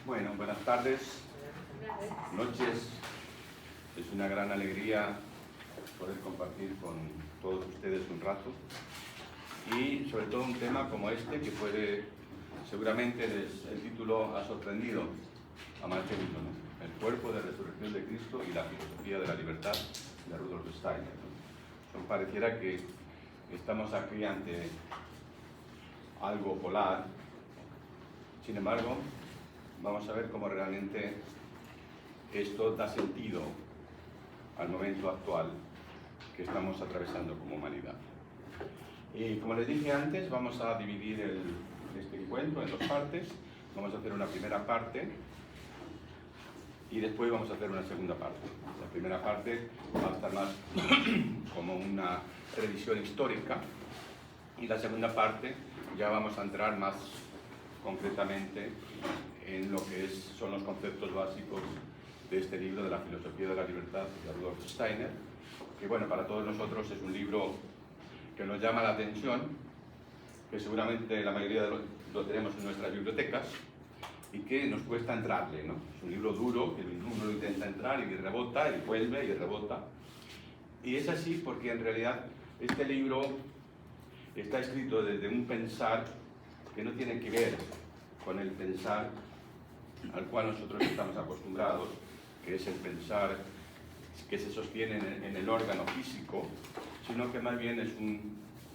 Bueno, buenas tardes, noches. Es una gran alegría poder compartir con todos ustedes un rato y sobre todo un tema como este que puede, seguramente el título ha sorprendido a más de uno, ¿no? El cuerpo de resurrección de Cristo y la filosofía de la libertad de Rudolf Steiner, ¿no? Pareciera que estamos aquí ante algo polar. Sin embargo, vamos a ver cómo realmente esto da sentido al momento actual que estamos atravesando como humanidad. Y como les dije antes, vamos a dividir este encuentro en dos partes. Vamos a hacer una primera parte y después vamos a hacer una segunda parte. La primera parte va a estar más como una revisión histórica y la segunda parte ya vamos a entrar más concretamente en lo que son los conceptos básicos de este libro de la filosofía de la libertad de Rudolf Steiner, que bueno, para todos nosotros es un libro que nos llama la atención, que seguramente la mayoría lo tenemos en nuestras bibliotecas y que nos cuesta entrarle, ¿no? Es un libro duro, que uno lo intenta entrar y rebota y vuelve y rebota. Y es así porque en realidad este libro está escrito desde un pensar que no tiene que ver con el pensar al cual nosotros estamos acostumbrados, que es el pensar que se sostiene en el órgano físico, sino que más bien es un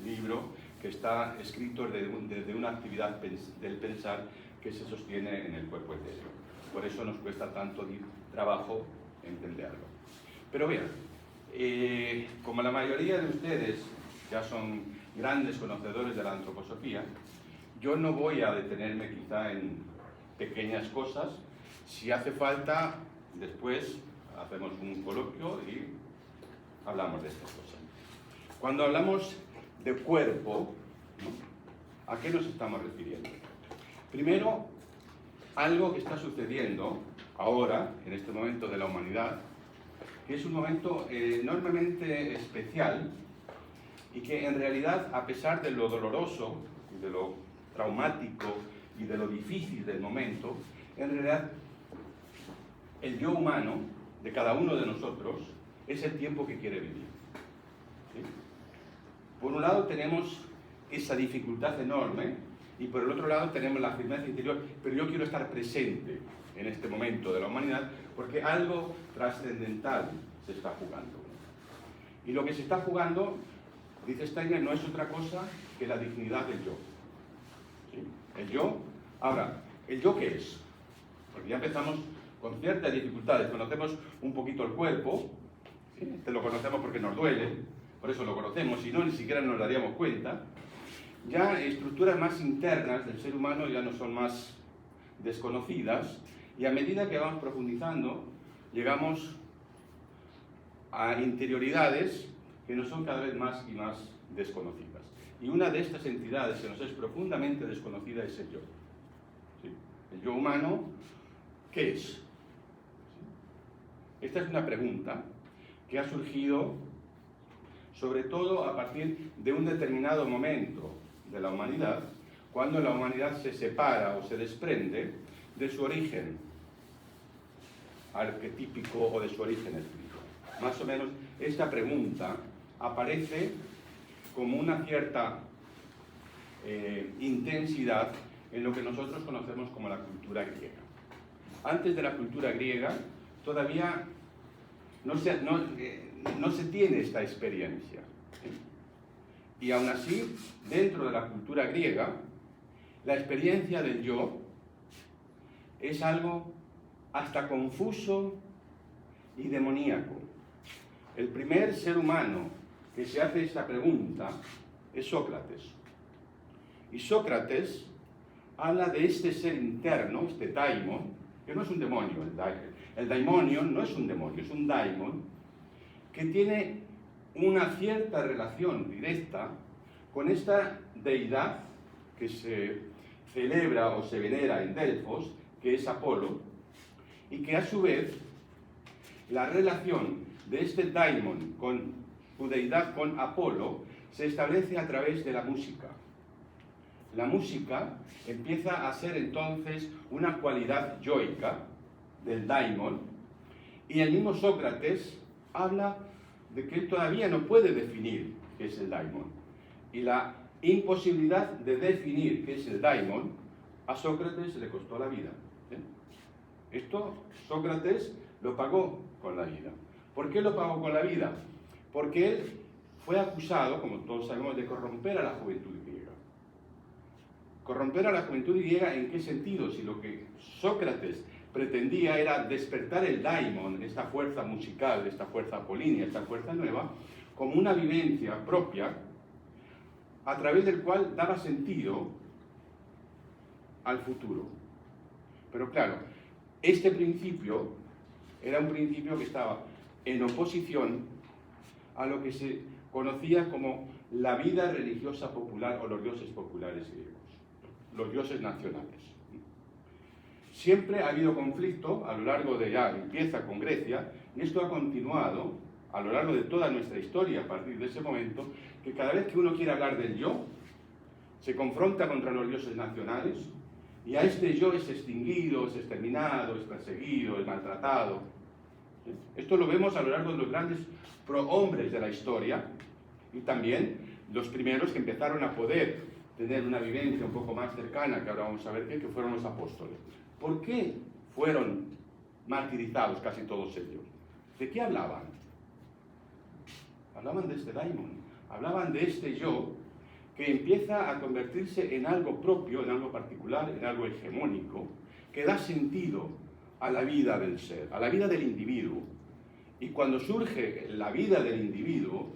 libro que está escrito desde una actividad del pensar que se sostiene en el cuerpo etéreo. Por eso nos cuesta tanto trabajo entenderlo. Pero bien, como la mayoría de ustedes ya son grandes conocedores de la antroposofía, yo no voy a detenerme quizá en pequeñas cosas. Si hace falta, después hacemos un coloquio y hablamos de estas cosas. Cuando hablamos de cuerpo, ¿no? ¿A qué nos estamos refiriendo? Primero, algo que está sucediendo ahora, en este momento de la humanidad, que es un momento enormemente especial y que en realidad, a pesar de lo doloroso y de lo traumático y de lo difícil del momento, en realidad el yo humano de cada uno de nosotros es el tiempo que quiere vivir. ¿Sí? Por un lado tenemos esa dificultad enorme y por el otro lado tenemos la firmeza interior, pero yo quiero estar presente en este momento de la humanidad porque algo trascendental se está jugando. Y lo que se está jugando, dice Steiner, no es otra cosa que la dignidad del yo. ¿Sí? El yo. Ahora, ¿el yo qué es? Porque ya empezamos con ciertas dificultades. Conocemos un poquito el cuerpo, ¿sí? Este lo conocemos porque nos duele, por eso lo conocemos, si no, ni siquiera nos daríamos cuenta. Ya estructuras más internas del ser humano ya no son más desconocidas, y a medida que vamos profundizando, llegamos a interioridades que nos son cada vez más y más desconocidas. Y una de estas entidades que nos es profundamente desconocida es el yo. ¿Sí? El yo humano, ¿qué es? ¿Sí? Esta es una pregunta que ha surgido sobre todo a partir de un determinado momento de la humanidad, cuando la humanidad se separa o se desprende de su origen arquetípico o de su origen espiritual. Más o menos esta pregunta aparece como una cierta intensidad en lo que nosotros conocemos como la cultura griega. Antes de la cultura griega todavía no se tiene esta experiencia. Y aún así, dentro de la cultura griega, la experiencia del yo es algo hasta confuso y demoníaco. El primer ser humano que se hace esta pregunta es Sócrates. Y Sócrates habla de este ser interno, este daimon, que no es un demonio. El daimonion no es un demonio, es un daimon que tiene una cierta relación directa con esta deidad que se celebra o se venera en Delfos, que es Apolo, y que a su vez la relación de este daimon con su deidad, con Apolo, se establece a través de la música. la música empieza a ser entonces una cualidad yoica del daimon, y el mismo Sócrates habla de que él todavía no puede definir qué es el daimon. Y la imposibilidad de definir qué es el daimon, a Sócrates le costó la vida. Esto Sócrates lo pagó con la vida. ¿Por qué lo pagó con la vida? Porque él fue acusado, como todos sabemos, de corromper a la juventud griega. ¿Corromper a la juventud griega en qué sentido? Si lo que Sócrates pretendía era despertar el daimon, esta fuerza musical, esta fuerza apolínea, esta fuerza nueva, como una vivencia propia, a través del cual daba sentido al futuro. Pero claro, este principio era un principio que estaba en oposición a lo que se conocía como la vida religiosa popular o los dioses populares griegos, los dioses nacionales. Siempre ha habido conflicto a lo largo de, ya empieza con Grecia, y esto ha continuado a lo largo de toda nuestra historia a partir de ese momento, que cada vez que uno quiere hablar del yo, se confronta contra los dioses nacionales, y a este yo es extinguido, es exterminado, es perseguido, es maltratado. Esto lo vemos a lo largo de los grandes prohombres de la historia, y también los primeros que empezaron a poder tener una vivencia un poco más cercana, que ahora vamos a ver que fueron los apóstoles. ¿Por qué fueron martirizados casi todos ellos? ¿De qué hablaban? Hablaban de este daimon, hablaban de este yo que empieza a convertirse en algo propio, en algo particular, en algo hegemónico, que da sentido a la vida del ser, a la vida del individuo. Y cuando surge la vida del individuo,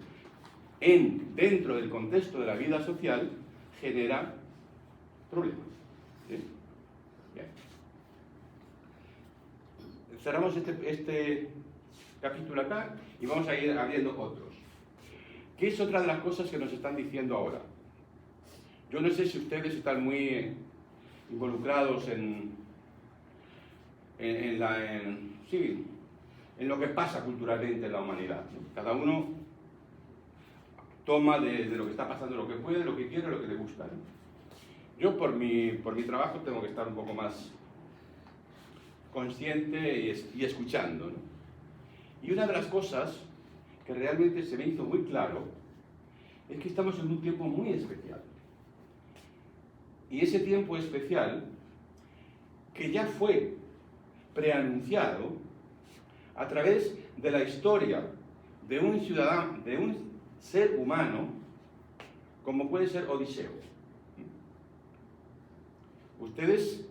dentro del contexto de la vida social, genera problemas. ¿Sí? Bien. Cerramos este capítulo acá y vamos a ir abriendo otros. ¿Qué es otra de las cosas que nos están diciendo ahora? Yo no sé si ustedes están muy involucrados en lo que pasa culturalmente en la humanidad, ¿no? Cada uno toma de lo que está pasando lo que puede, lo que quiere, lo que le gusta, ¿no? Yo por mi trabajo tengo que estar un poco más consciente y escuchando, ¿no? Y una de las cosas que realmente se me hizo muy claro es que estamos en un tiempo muy especial. Y ese tiempo especial, que ya fue preanunciado a través de la historia de un ciudadano, de un ser humano, como puede ser Odiseo. Ustedes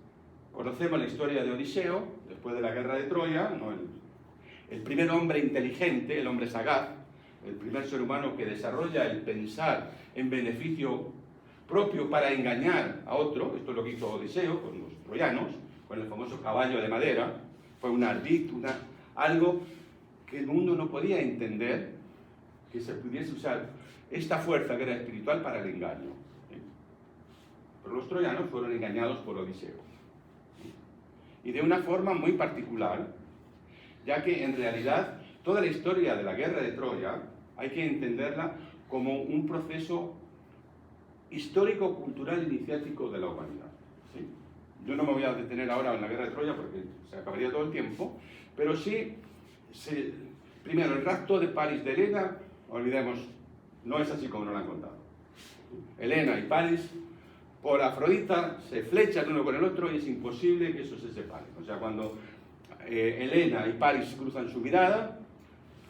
conocemos la historia de Odiseo, después de la guerra de Troya, ¿no? El primer hombre inteligente, el hombre sagaz, el primer ser humano que desarrolla el pensar en beneficio propio para engañar a otro. Esto es lo que hizo Odiseo con los troyanos, con el famoso caballo de madera. Fue un ardid, algo que el mundo no podía entender, que se pudiese usar esta fuerza que era espiritual para el engaño. Pero los troyanos fueron engañados por Odiseo. Y de una forma muy particular, ya que en realidad toda la historia de la guerra de Troya hay que entenderla como un proceso histórico, cultural, iniciático de la humanidad. ¿Sí? Yo no me voy a detener ahora en la guerra de Troya porque se acabaría todo el tiempo, pero sí, primero, el rapto de Paris de Helena, olvidemos, no es así como nos lo han contado. Helena y Paris, por Afrodita, se flechan uno con el otro y es imposible que eso se separe. O sea, cuando Helena y Paris cruzan su mirada,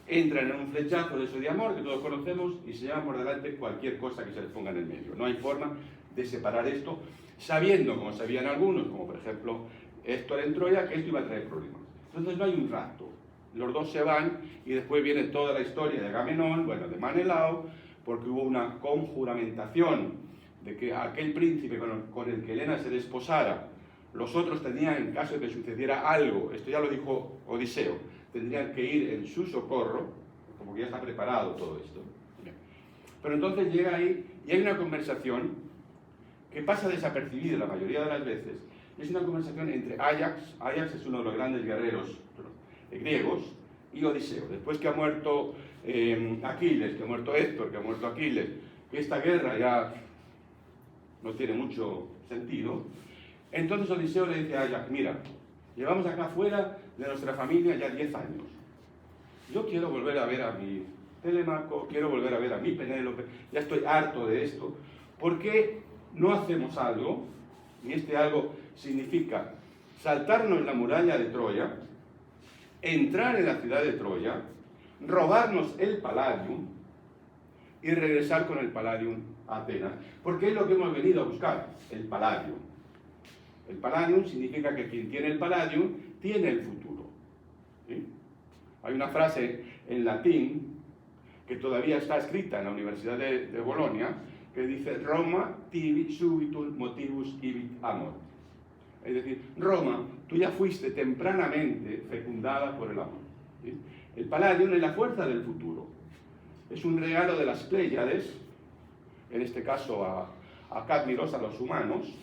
entran en un flechazo de eso de amor que todos conocemos y se llevan por delante cualquier cosa que se les ponga en el medio. No hay forma de separar esto, sabiendo, como sabían algunos, como por ejemplo Héctor en Troya, que esto iba a traer problemas. Entonces no hay un rapto. Los dos se van y después viene toda la historia de Agamenón, bueno, de Menelao, porque hubo una conjuramentación de que aquel príncipe con el que Helena se desposara, los otros tenían, en caso de que sucediera algo, esto ya lo dijo Odiseo, tendrían que ir en su socorro, como que ya está preparado todo esto. Pero entonces llega ahí y hay una conversación que pasa desapercibida la mayoría de las veces. Es una conversación entre Ajax es uno de los grandes guerreros griegos, y Odiseo. Después que ha muerto Aquiles, que ha muerto Héctor, que ha muerto Aquiles, que esta guerra ya no tiene mucho sentido. Entonces Odiseo le dice a Áyax, mira, llevamos acá fuera de nuestra familia ya 10 años. Yo quiero volver a ver a mi Telémaco, quiero volver a ver a mi Penélope, ya estoy harto de esto. ¿Por qué no hacemos algo? Y este algo significa saltarnos la muralla de Troya, entrar en la ciudad de Troya, robarnos el Palladium y regresar con el Palladium a Atenas. Porque es lo que hemos venido a buscar, el Palladium. El Palladium significa que quien tiene el Palladium tiene el futuro. ¿Sí? Hay una frase en latín que todavía está escrita en la Universidad de Bolonia que dice Roma tibi subitum motivus ibit amor. Es decir, Roma, tú ya fuiste tempranamente fecundada por el amor. ¿Sí? El Palladium es la fuerza del futuro. Es un regalo de las Pléyades, en este caso a Cadmiros, a los humanos,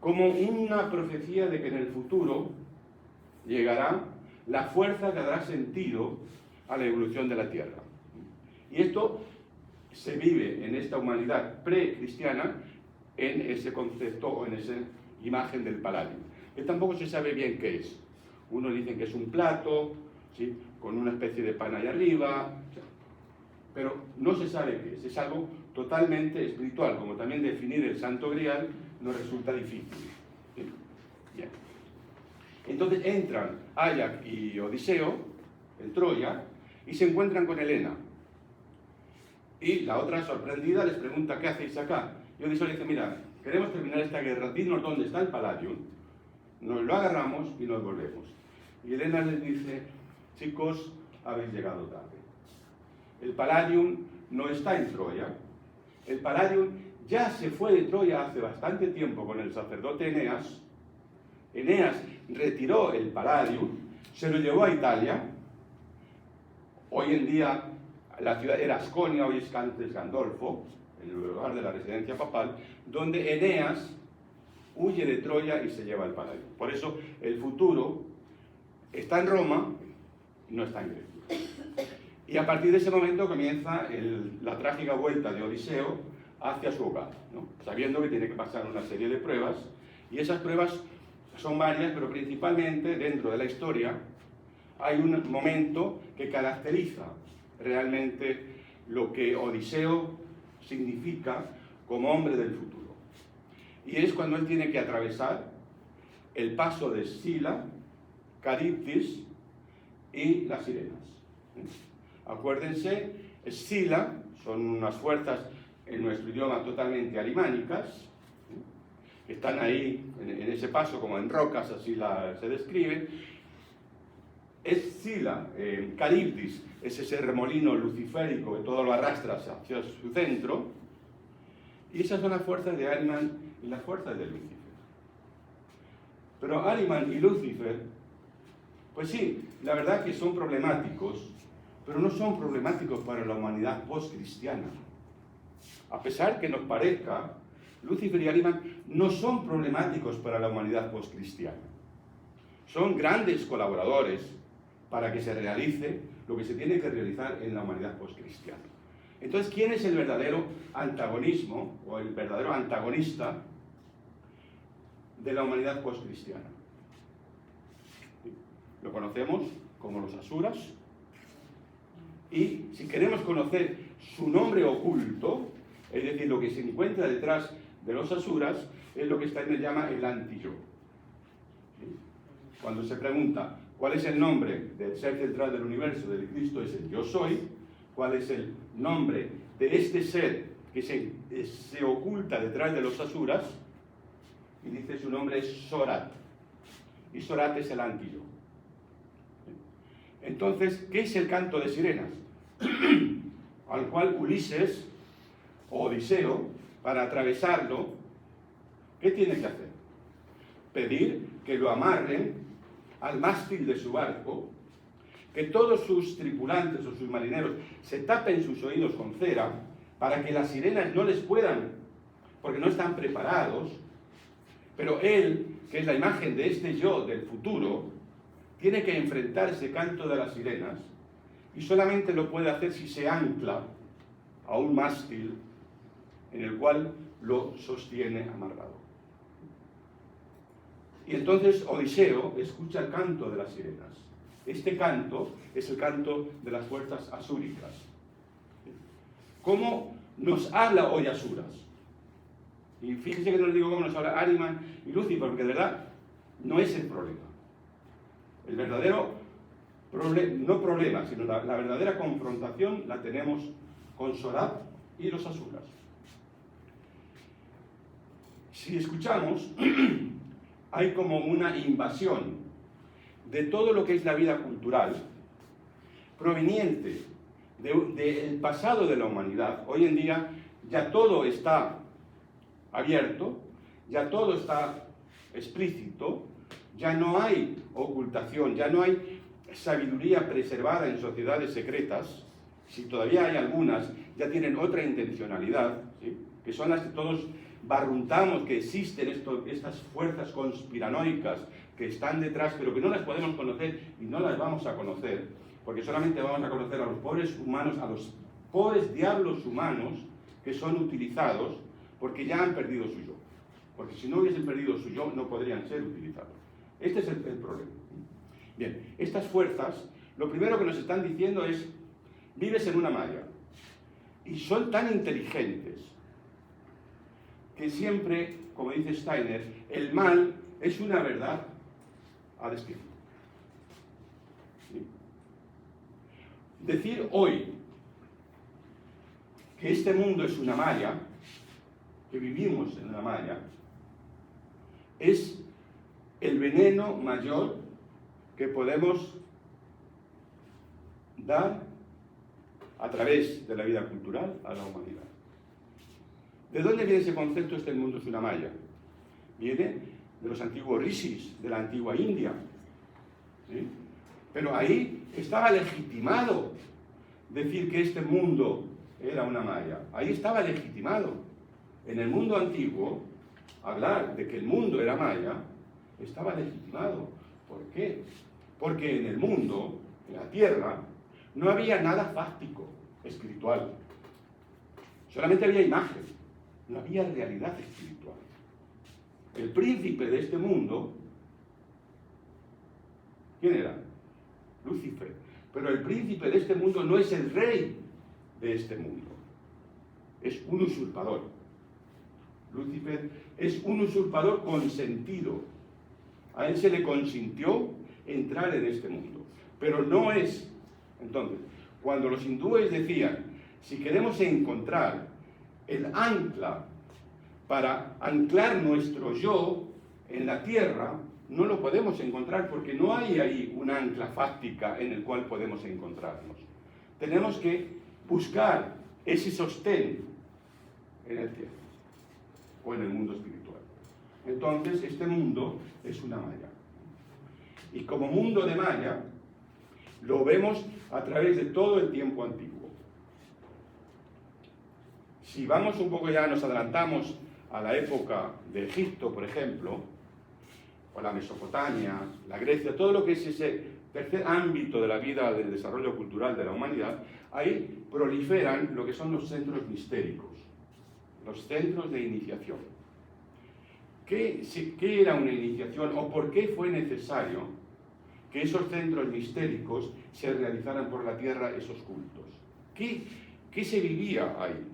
como una profecía de que en el futuro llegará la fuerza que dará sentido a la evolución de la Tierra. Y esto se vive en esta humanidad precristiana en ese concepto o en esa imagen del Palladium, que tampoco se sabe bien qué es. Unos dicen que es un plato, ¿sí?, con una especie de pan ahí arriba, pero no se sabe qué es algo totalmente espiritual, como también definir el Santo Grial nos resulta difícil. ¿Sí? Bien. Entonces entran Áyax y Odiseo en Troya y se encuentran con Helena. Y la otra, sorprendida, les pregunta, ¿qué hacéis acá? Y Odiseo le dice, mira, queremos terminar esta guerra, dinos dónde está el Palladium, nos lo agarramos y nos volvemos. Y Helena les dice, chicos, habéis llegado tarde. El Palladium no está en Troya. El Palladium ya se fue de Troya hace bastante tiempo con el sacerdote Eneas. Eneas retiró el Palladium, se lo llevó a Italia. Hoy en día la ciudad era Asconia, hoy es Cantes Gandolfo, el lugar de la residencia papal, donde Eneas huye de Troya y se lleva el Palladium. Por eso el futuro está en Roma y no está en Grecia. Y a partir de ese momento comienza la trágica vuelta de Odiseo hacia su hogar, ¿no? Sabiendo que tiene que pasar una serie de pruebas, y esas pruebas son varias, pero principalmente dentro de la historia hay un momento que caracteriza realmente lo que Odiseo significa como hombre del futuro. Y es cuando él tiene que atravesar el paso de Sila, Caribdis y las sirenas. Acuérdense, Sila son unas fuerzas en nuestro idioma totalmente arimánicas, que están ahí en ese paso como en rocas, así se describe. Sila, Caribdis, es ese remolino luciférico que todo lo arrastra hacia su centro, y esas son las fuerzas de Ahriman y las fuerzas de Lucifer. Pero Ahriman y Lucifer, pues sí, la verdad que son problemáticos, pero no son problemáticos para la humanidad postcristiana. A pesar que nos parezca, Lucifer y Ahriman no son problemáticos para la humanidad postcristiana. Son grandes colaboradores para que se realice lo que se tiene que realizar en la humanidad postcristiana. Entonces, ¿quién es el verdadero antagonismo o el verdadero antagonista de la humanidad postcristiana? Lo conocemos como los asuras, y si queremos conocer su nombre oculto, es decir, lo que se encuentra detrás de los asuras, es lo que Steiner llama el anti-yo. ¿Sí? Cuando se pregunta cuál es el nombre del ser central del universo, del Cristo, es el yo soy, cuál es el nombre de este ser que se oculta detrás de los asuras, y dice su nombre es Sorat, y Sorat es el anti-yo. Entonces, ¿qué es el canto de sirenas? Al cual Ulises, o Odiseo, para atravesarlo, ¿qué tiene que hacer? Pedir que lo amarren al mástil de su barco, que todos sus tripulantes o sus marineros se tapen sus oídos con cera, para que las sirenas no les puedan, porque no están preparados, pero él, que es la imagen de este yo del futuro, tiene que enfrentar ese canto de las sirenas, y solamente lo puede hacer si se ancla a un mástil en el cual lo sostiene amarrado. Y entonces Odiseo escucha el canto de las sirenas. Este canto es el canto de las fuerzas asúricas. ¿Cómo nos habla hoy Asuras? Y fíjese que no les digo cómo nos habla Ahriman y Lúcifer, porque de verdad no es el problema. El verdadero no problema, sino la verdadera confrontación la tenemos con Sorab y los Asuras. Si escuchamos, hay como una invasión de todo lo que es la vida cultural, proveniente del pasado de la humanidad. Hoy en día ya todo está abierto, ya todo está explícito, ya no hay ocultación, ya no hay sabiduría preservada en sociedades secretas. Si todavía hay algunas, ya tienen otra intencionalidad, ¿sí? Que son las que todos barruntamos, que existen estas fuerzas conspiranoicas que están detrás, pero que no las podemos conocer y no las vamos a conocer, porque solamente vamos a conocer a los pobres humanos, a los pobres diablos humanos que son utilizados porque ya han perdido su yo. Porque si no hubiesen perdido su yo, no podrían ser utilizados. Este es el problema. Bien, estas fuerzas, lo primero que nos están diciendo es: vives en una malla. Y son tan inteligentes que siempre, como dice Steiner, el mal es una verdad a describir. ¿Sí? Decir hoy que este mundo es una malla, que vivimos en una malla, es el veneno mayor que podemos dar a través de la vida cultural a la humanidad. ¿De dónde viene ese concepto, este mundo es una malla? Viene de los antiguos rishis, de la antigua India. ¿Sí? Pero ahí estaba legitimado decir que este mundo era una malla. Ahí estaba legitimado. En el mundo antiguo, hablar de que el mundo era malla estaba legitimado. ¿Por qué? Porque en el mundo, en la tierra, no había nada fáctico, espiritual. Solamente había imagen, no había realidad espiritual. El príncipe de este mundo, ¿quién era? Lúcifer. Pero el príncipe de este mundo no es el rey de este mundo. Es un usurpador. Lúcifer es un usurpador consentido. A él se le consintió entrar en este mundo. Pero no es. Entonces, cuando los hindúes decían, si queremos encontrar el ancla para anclar nuestro yo en la tierra, no lo podemos encontrar porque no hay ahí una ancla fáctica en el cual podemos encontrarnos. Tenemos que buscar ese sostén en el cielo o en el mundo espiritual. Entonces, este mundo es una malla. Y como mundo de malla, lo vemos a través de todo el tiempo antiguo. Si vamos un poco ya, nos adelantamos a la época de Egipto, por ejemplo, o la Mesopotamia, la Grecia, todo lo que es ese tercer ámbito de la vida, del desarrollo cultural de la humanidad, ahí proliferan lo que son los centros mistéricos, los centros de iniciación. ¿Qué era una iniciación o por qué fue necesario que esos centros mistéricos se realizaran por la tierra, esos cultos? ¿Qué se vivía ahí?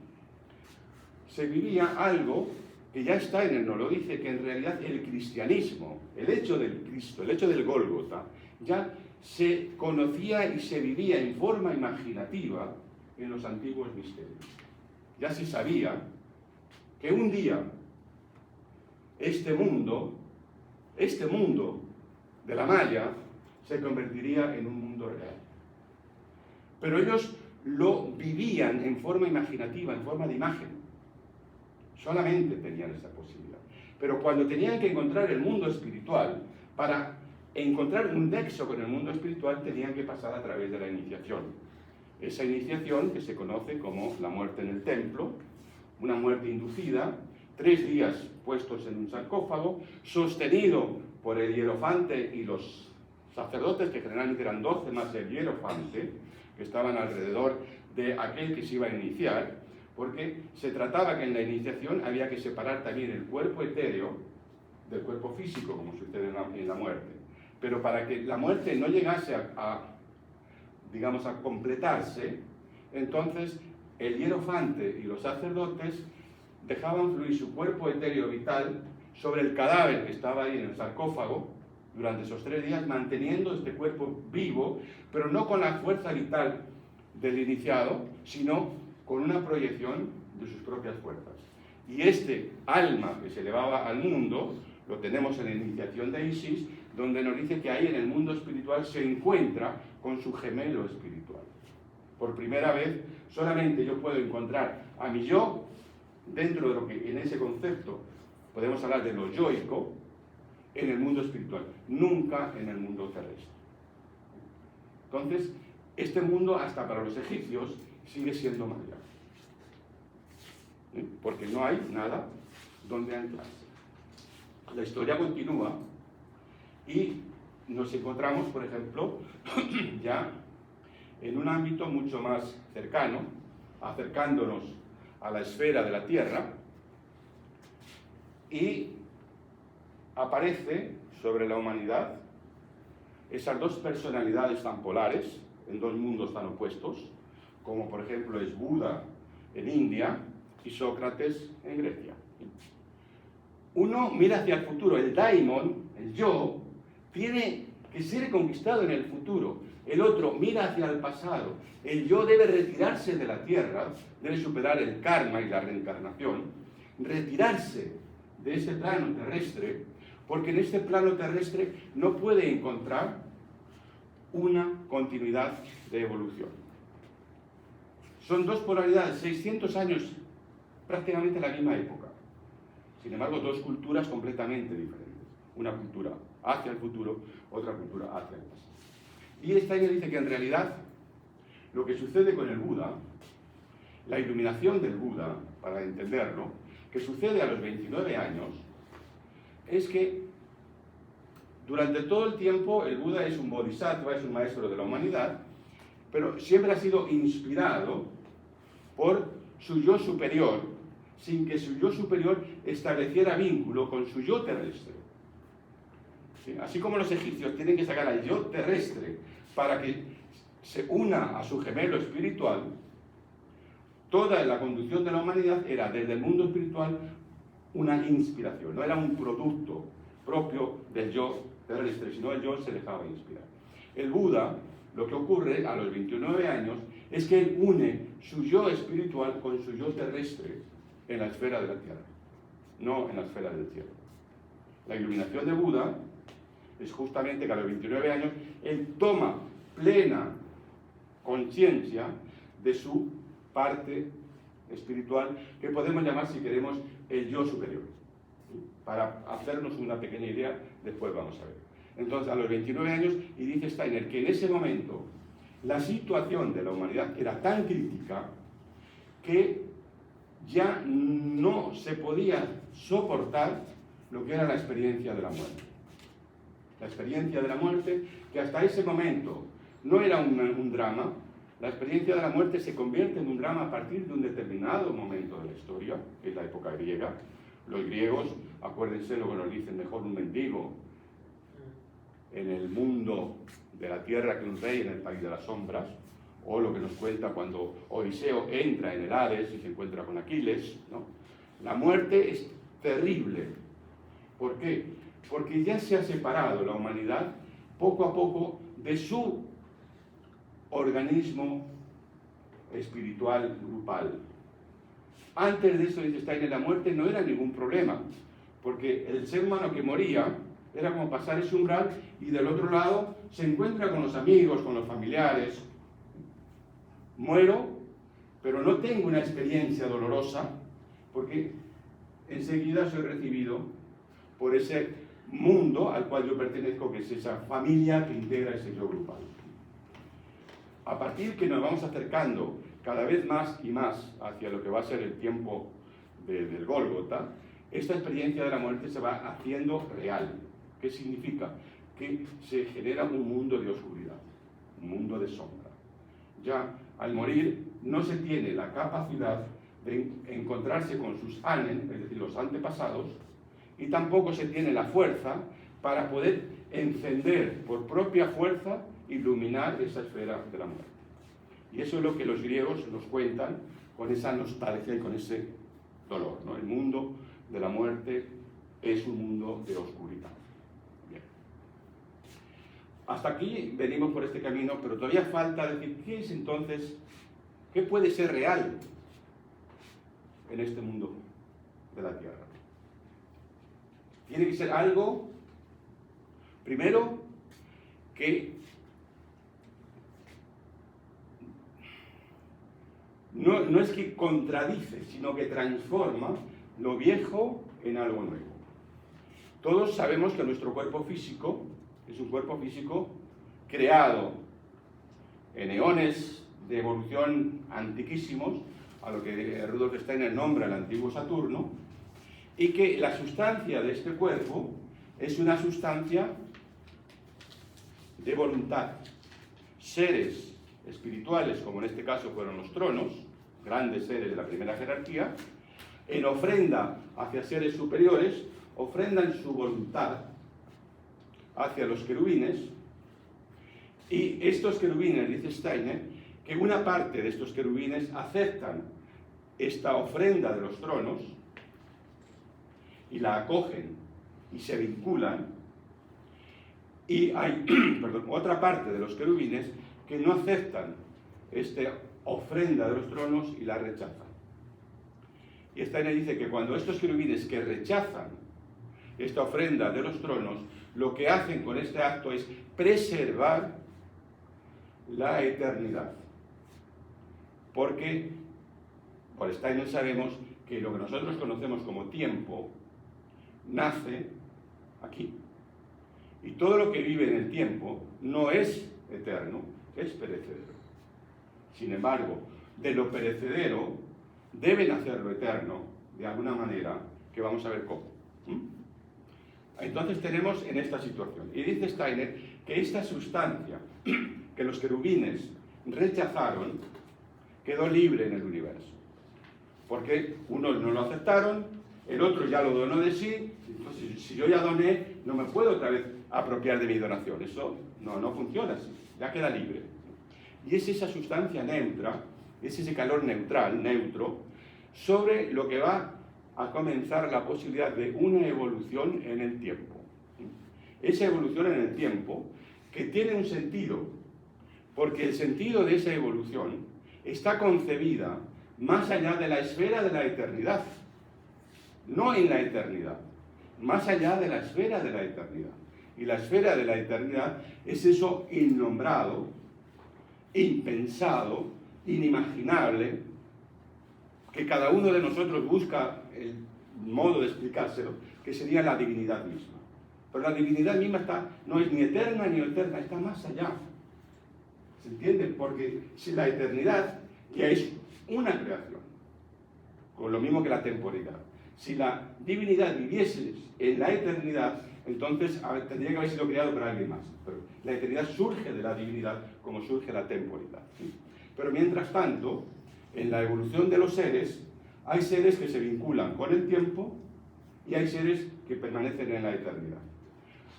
Se vivía algo que ya está en él, nos lo dice, que en realidad el cristianismo, el hecho del Cristo, el hecho del Gólgota, ya se conocía y se vivía en forma imaginativa en los antiguos misterios. Ya se sabía que un día este mundo de la malla se convertiría en un mundo real. Pero ellos lo vivían en forma imaginativa, en forma de imagen. Solamente tenían esa posibilidad. Pero cuando tenían que encontrar el mundo espiritual, para encontrar un nexo con el mundo espiritual, tenían que pasar a través de la iniciación. Esa iniciación que se conoce como la muerte en el templo, una muerte inducida, 3 días puestos en un sarcófago, sostenido por el hierofante y los sacerdotes, que generalmente eran 12 más el hierofante, que estaban alrededor de aquel que se iba a iniciar, porque se trataba que en la iniciación había que separar también el cuerpo etéreo del cuerpo físico, como sucede en la muerte. Pero para que la muerte no llegase digamos, a completarse, entonces el hierofante y los sacerdotes dejaban fluir su cuerpo etéreo vital sobre el cadáver que estaba ahí en el sarcófago durante esos 3 días, manteniendo este cuerpo vivo, pero no con la fuerza vital del iniciado, sino con una proyección de sus propias fuerzas. Y este alma que se elevaba al mundo, lo tenemos en la iniciación de Isis, donde nos dice que ahí en el mundo espiritual se encuentra con su gemelo espiritual. Por primera vez, solamente yo puedo encontrar a mi yo dentro de lo que en ese concepto podemos hablar de lo yoico, en el mundo espiritual, nunca en el mundo terrestre. Entonces, este mundo, hasta para los egipcios, sigue siendo Maya, porque no hay nada donde anclarse. La historia continúa y nos encontramos, por ejemplo, ya en un ámbito mucho más cercano, acercándonos a la esfera de la Tierra, y aparece sobre la humanidad esas dos personalidades tan polares, en dos mundos tan opuestos, como por ejemplo es Buda en India y Sócrates en Grecia. Uno mira hacia el futuro, el daimon, el yo, tiene que ser conquistado en el futuro. El otro mira hacia el pasado. El yo debe retirarse de la tierra, debe superar el karma y la reencarnación, retirarse de ese plano terrestre, porque en este plano terrestre no puede encontrar una continuidad de evolución. Son dos polaridades, 600 años, prácticamente la misma época. Sin embargo, dos culturas completamente diferentes. Una cultura hacia el futuro, otra cultura hacia el pasado. Y Steiner dice que en realidad lo que sucede con el Buda, la iluminación del Buda, para entenderlo, que sucede a los 29 años, es que durante todo el tiempo el Buda es un bodhisattva, es un maestro de la humanidad, pero siempre ha sido inspirado por su yo superior, sin que su yo superior estableciera vínculo con su yo terrestre. ¿Sí? Así como los egipcios tienen que sacar al yo terrestre para que se una a su gemelo espiritual, toda la conducción de la humanidad era desde el mundo espiritual una inspiración, no era un producto propio del yo terrestre, sino el yo se dejaba inspirar. El Buda, lo que ocurre a los 29 años es que él une su yo espiritual con su yo terrestre en la esfera de la tierra, no en la esfera del cielo. La iluminación de Buda es justamente que a los 29 años él toma plena conciencia de su parte espiritual, que podemos llamar, si queremos, el yo superior. Para hacernos una pequeña idea, después vamos a ver. Entonces, a los 29 años, y dice Steiner que en ese momento la situación de la humanidad era tan crítica que ya no se podía soportar lo que era la experiencia de la muerte. La experiencia de la muerte, que hasta ese momento no era un drama. La experiencia de la muerte se convierte en un drama a partir de un determinado momento de la historia, que es la época griega. Los griegos, acuérdense lo que nos dicen, mejor un mendigo en el mundo de la tierra que un rey en el país de las sombras, o lo que nos cuenta cuando Odiseo entra en el Hades y se encuentra con Aquiles, ¿no? La muerte es terrible. ¿Por qué? Porque ya se ha separado la humanidad poco a poco de su organismo espiritual grupal. Antes de eso, dice Steiner, la muerte no era ningún problema, porque el ser humano que moría era como pasar ese umbral y del otro lado se encuentra con los amigos, con los familiares. Muero, pero no tengo una experiencia dolorosa, porque enseguida soy recibido por ese mundo al cual yo pertenezco, que es esa familia que integra ese yo grupal. A partir que nos vamos acercando cada vez más y más hacia lo que va a ser el tiempo del Gólgota, esta experiencia de la muerte se va haciendo real. ¿Qué significa? Que se genera un mundo de oscuridad, un mundo de sombra. Ya al morir no se tiene la capacidad de encontrarse con sus anen, es decir, los antepasados, y tampoco se tiene la fuerza para poder encender por propia fuerza, iluminar esa esfera de la muerte. Y eso es lo que los griegos nos cuentan con esa nostalgia y con ese dolor, ¿no? El mundo de la muerte es un mundo de oscuridad. Bien. Hasta aquí venimos por este camino, pero todavía falta decir, ¿qué es entonces, qué puede ser real en este mundo de la Tierra? Tiene que ser algo, primero, que no es que contradice, sino que transforma lo viejo en algo nuevo. Todos sabemos que nuestro cuerpo físico es un cuerpo físico creado en eones de evolución antiquísimos, a lo que Rudolf Steiner nombra el antiguo Saturno, y que la sustancia de este cuerpo es una sustancia de voluntad. Seres espirituales, como en este caso fueron los tronos, grandes seres de la primera jerarquía, en ofrenda hacia seres superiores, ofrendan su voluntad hacia los querubines, y estos querubines, dice Steiner, que una parte de estos querubines aceptan esta ofrenda de los tronos y la acogen y se vinculan, y hay otra parte de los querubines que no aceptan esta ofrenda de los tronos y la rechazan. Y Steiner dice que cuando estos querubines que rechazan esta ofrenda de los tronos, lo que hacen con este acto es preservar la eternidad. Porque por Steiner sabemos que lo que nosotros conocemos como tiempo nace aquí. Y todo lo que vive en el tiempo no es eterno, es perecedero. Sin embargo, de lo perecedero deben hacerlo eterno, de alguna manera, que vamos a ver cómo. Entonces tenemos en esta situación. Y dice Steiner que esta sustancia que los querubines rechazaron quedó libre en el universo. Porque unos no lo aceptaron, el otro ya lo donó de sí, entonces si yo ya doné, no me puedo otra vez apropiar de mi donación. Eso no funciona así, ya queda libre. Y es esa sustancia neutra, es ese calor neutral, neutro, sobre lo que va a comenzar la posibilidad de una evolución en el tiempo. Esa evolución en el tiempo que tiene un sentido, porque el sentido de esa evolución está concebida más allá de la esfera de la eternidad, no en la eternidad, más allá de la esfera de la eternidad. Y la esfera de la eternidad es eso innombrado, impensado, inimaginable, que cada uno de nosotros busca el modo de explicárselo, que sería la divinidad misma. Pero la divinidad misma no es ni eterna ni eterna, está más allá. ¿Se entiende? Porque si la eternidad ya es una creación, con lo mismo que la temporalidad. Si la divinidad viviese en la eternidad, entonces tendría que haber sido creado por alguien más. Pero la eternidad surge de la divinidad como surge la temporalidad. ¿Sí? Pero mientras tanto, en la evolución de los seres, hay seres que se vinculan con el tiempo y hay seres que permanecen en la eternidad.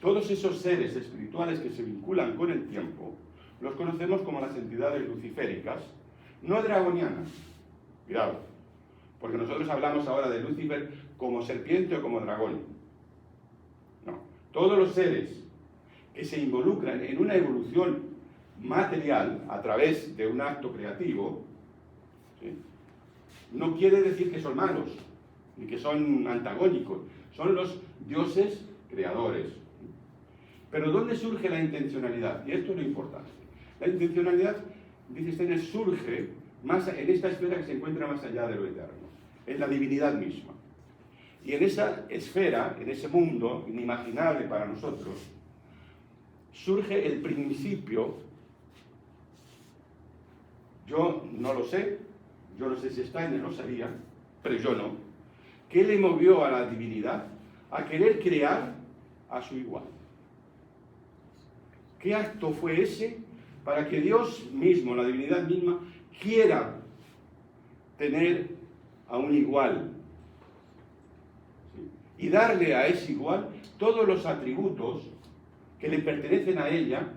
Todos esos seres espirituales que se vinculan con el tiempo los conocemos como las entidades luciféricas, no dragonianas. Cuidado, porque nosotros hablamos ahora de Lucifer como serpiente o como dragón. No, todos los seres que se involucran en una evolución material a través de un acto creativo, ¿sí?, no quiere decir que son malos, ni que son antagónicos, son los dioses creadores. Pero ¿dónde surge la intencionalidad? Y esto es lo importante. La intencionalidad, dice Steiner, surge más en esta esfera que se encuentra más allá de lo eterno, en la divinidad misma. Y en esa esfera, en ese mundo inimaginable para nosotros, surge el principio. Yo no lo sé, yo no sé si Steiner lo sabía, pero yo no. ¿Qué le movió a la divinidad a querer crear a su igual? ¿Qué acto fue ese para que Dios mismo, la divinidad misma, quiera tener a un igual, ¿sí? Y darle a ese igual todos los atributos que le pertenecen a ella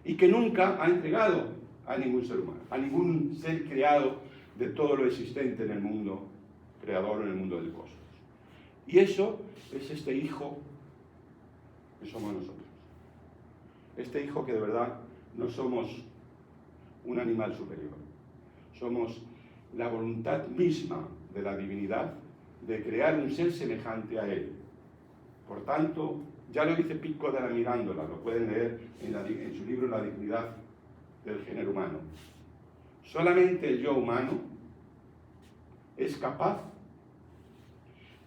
y que nunca ha entregado a ningún ser humano, a ningún ser creado de todo lo existente en el mundo creador o en el mundo del cosmos. Y eso es este hijo que somos nosotros. Este hijo que de verdad no somos un animal superior. Somos la voluntad misma de la divinidad de crear un ser semejante a él. Por tanto, ya lo dice Pico della Mirandola, lo pueden leer en su libro La dignidad del género humano. Solamente el yo humano es capaz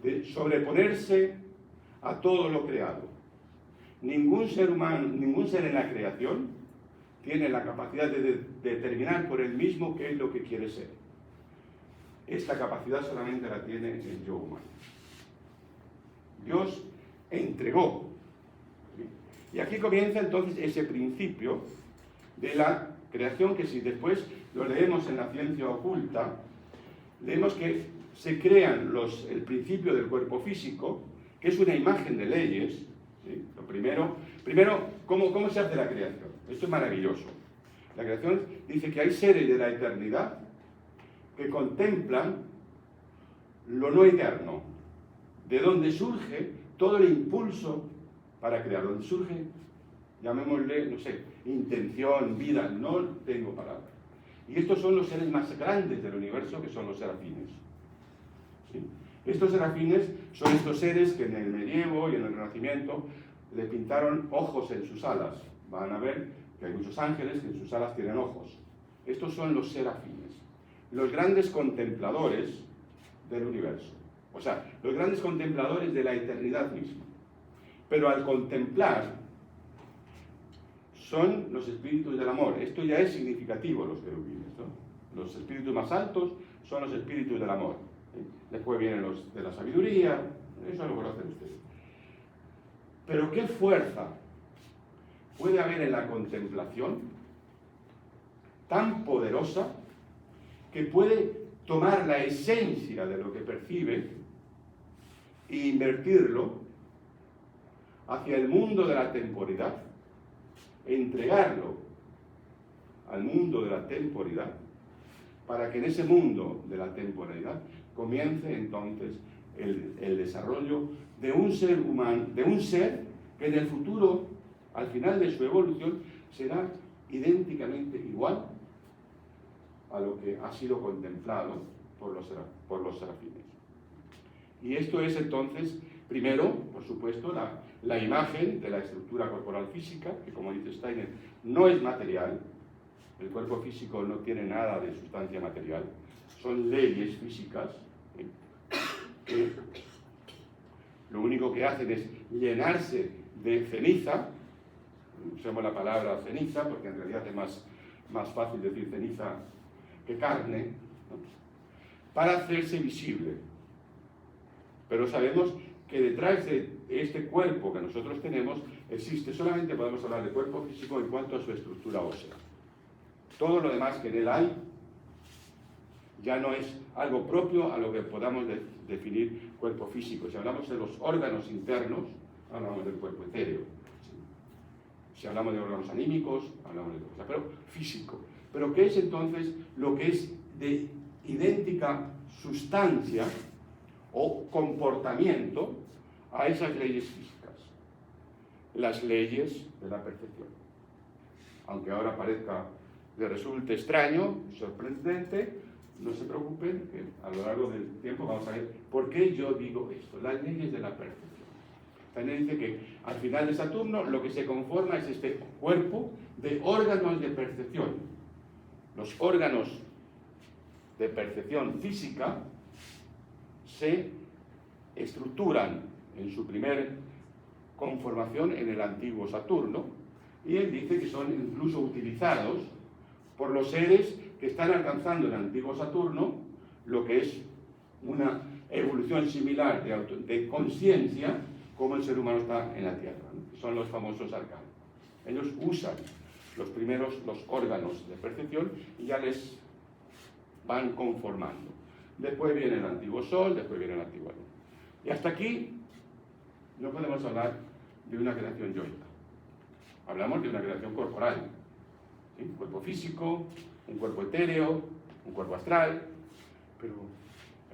de sobreponerse a todo lo creado. Ningún ser humano, ningún ser en la creación tiene la capacidad de determinar por él mismo qué es lo que quiere ser. Esta capacidad solamente la tiene el yo humano. Dios entregó. ¿Sí? Y aquí comienza entonces ese principio de la creación que si después lo leemos en la ciencia oculta, leemos que se crean el principio del cuerpo físico, que es una imagen de leyes. ¿Sí? Lo primero, ¿cómo se hace la creación? Esto es maravilloso. La creación dice que hay seres de la eternidad que contemplan lo no eterno, de donde surge todo el impulso para crear, donde surge, llamémosle, no sé, intención, vida, no tengo palabras. Y estos son los seres más grandes del universo, que son los serafines. ¿Sí? Estos serafines son estos seres que en el medievo y en el Renacimiento le pintaron ojos en sus alas. Van a ver que hay muchos ángeles que en sus alas tienen ojos. Estos son los serafines, los grandes contempladores del universo. O sea, los grandes contempladores de la eternidad misma. Pero al contemplar, son los espíritus del amor. Esto ya es significativo, los querubines, ¿no? Los espíritus más altos son los espíritus del amor. ¿Sí? Después vienen los de la sabiduría, eso lo conocen ustedes. Pero ¿qué fuerza puede haber en la contemplación tan poderosa que puede tomar la esencia de lo que percibe e invertirlo hacia el mundo de la temporalidad, entregarlo al mundo de la temporalidad, para que en ese mundo de la temporalidad comience entonces el desarrollo de un ser humano, de un ser que en el futuro, al final de su evolución, será idénticamente igual a lo que ha sido contemplado por los serafines. Y esto es entonces, primero, por supuesto, la imagen de la estructura corporal física, que como dice Steiner, no es material. El cuerpo físico no tiene nada de sustancia material, son leyes físicas que lo único que hacen es llenarse de ceniza. Usamos la palabra ceniza porque en realidad es más fácil decir ceniza que carne, ¿no? Para hacerse visible. Pero sabemos que detrás de este cuerpo que nosotros tenemos existe, solamente podemos hablar de cuerpo físico en cuanto a su estructura ósea. Todo lo demás que en él hay ya no es algo propio a lo que podamos definir cuerpo físico. Si hablamos de los órganos internos, hablamos del cuerpo etéreo. Si hablamos de órganos anímicos, hablamos de cosas, pero físico. Pero ¿qué es entonces lo que es de idéntica sustancia o comportamiento a esas leyes físicas? Las leyes de la percepción. Aunque ahora les resulte extraño, sorprendente, no se preocupen, que a lo largo del tiempo vamos a ver por qué yo digo esto, las leyes de la percepción. También dice que al final de Saturno lo que se conforma es este cuerpo de órganos de percepción. Los órganos de percepción física se estructuran en su primer conformación en el antiguo Saturno, y él dice que son incluso utilizados por los seres que están alcanzando en el antiguo Saturno lo que es una evolución similar de conciencia como el ser humano está en la Tierra, ¿no? Son los famosos arcanos. Ellos usan los órganos de percepción y ya les van conformando. después viene el antiguo sol, después viene el antiguo luna. Y hasta aquí no podemos hablar de una creación yoica. Hablamos de una creación corporal, ¿sí? Un cuerpo físico, un cuerpo etéreo, un cuerpo astral, pero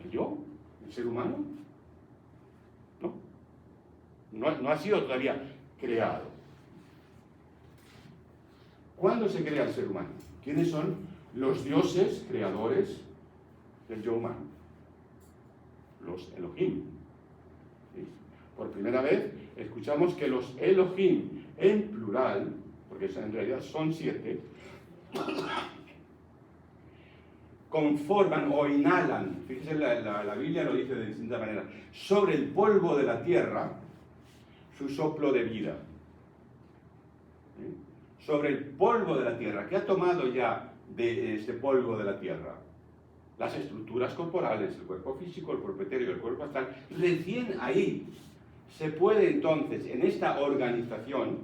el yo, el ser humano, no ha sido todavía creado. ¿Cuándo se crea el ser humano? ¿Quiénes son los dioses creadores del yo humano? Los Elohim. ¿Sí? Por primera vez escuchamos que los Elohim en plural, porque en realidad son 7, conforman o inhalan, fíjense la Biblia lo dice de distinta manera, sobre el polvo de la tierra su soplo de vida. ¿Sí? Sobre el polvo de la tierra. ¿Qué ha tomado ya de este polvo de la tierra? Las estructuras corporales, el cuerpo físico, el cuerpo etéreo, el cuerpo astral. Recién ahí se puede entonces, en esta organización,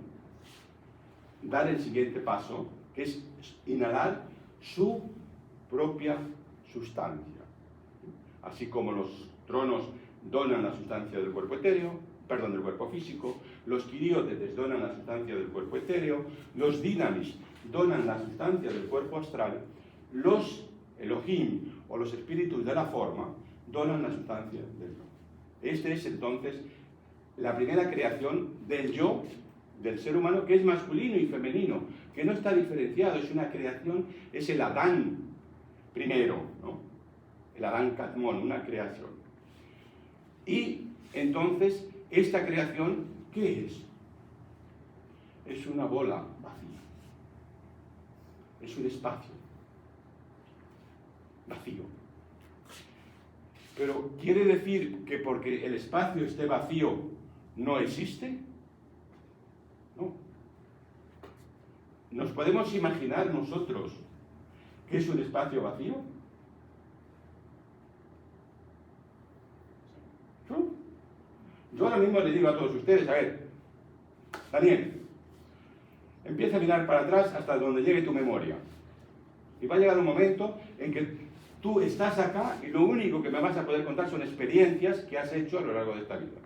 dar el siguiente paso, que es inhalar su propia sustancia. Así como los tronos donan la sustancia del cuerpo etéreo, del cuerpo físico, los quiriótetes donan la sustancia del cuerpo etéreo, los dinamis donan la sustancia del cuerpo astral, los Elohim o los espíritus de la forma donan la sustancia del yo. Este es entonces la primera creación del yo, del ser humano, que es masculino y femenino, que no está diferenciado, es una creación, es el Adán primero, ¿no? El Adán Catmón, una creación. Y entonces, esta creación, ¿qué es? Es una bola vacía. Es un espacio vacío. Pero ¿quiere decir que porque el espacio esté vacío no existe? No. ¿Nos podemos imaginar nosotros que es un espacio vacío? ¿No? Yo ahora mismo le digo a todos ustedes, a ver, Daniel, empieza a mirar para atrás hasta donde llegue tu memoria. Y va a llegar un momento en que tú estás acá y lo único que me vas a poder contar son experiencias que has hecho a lo largo de esta vida.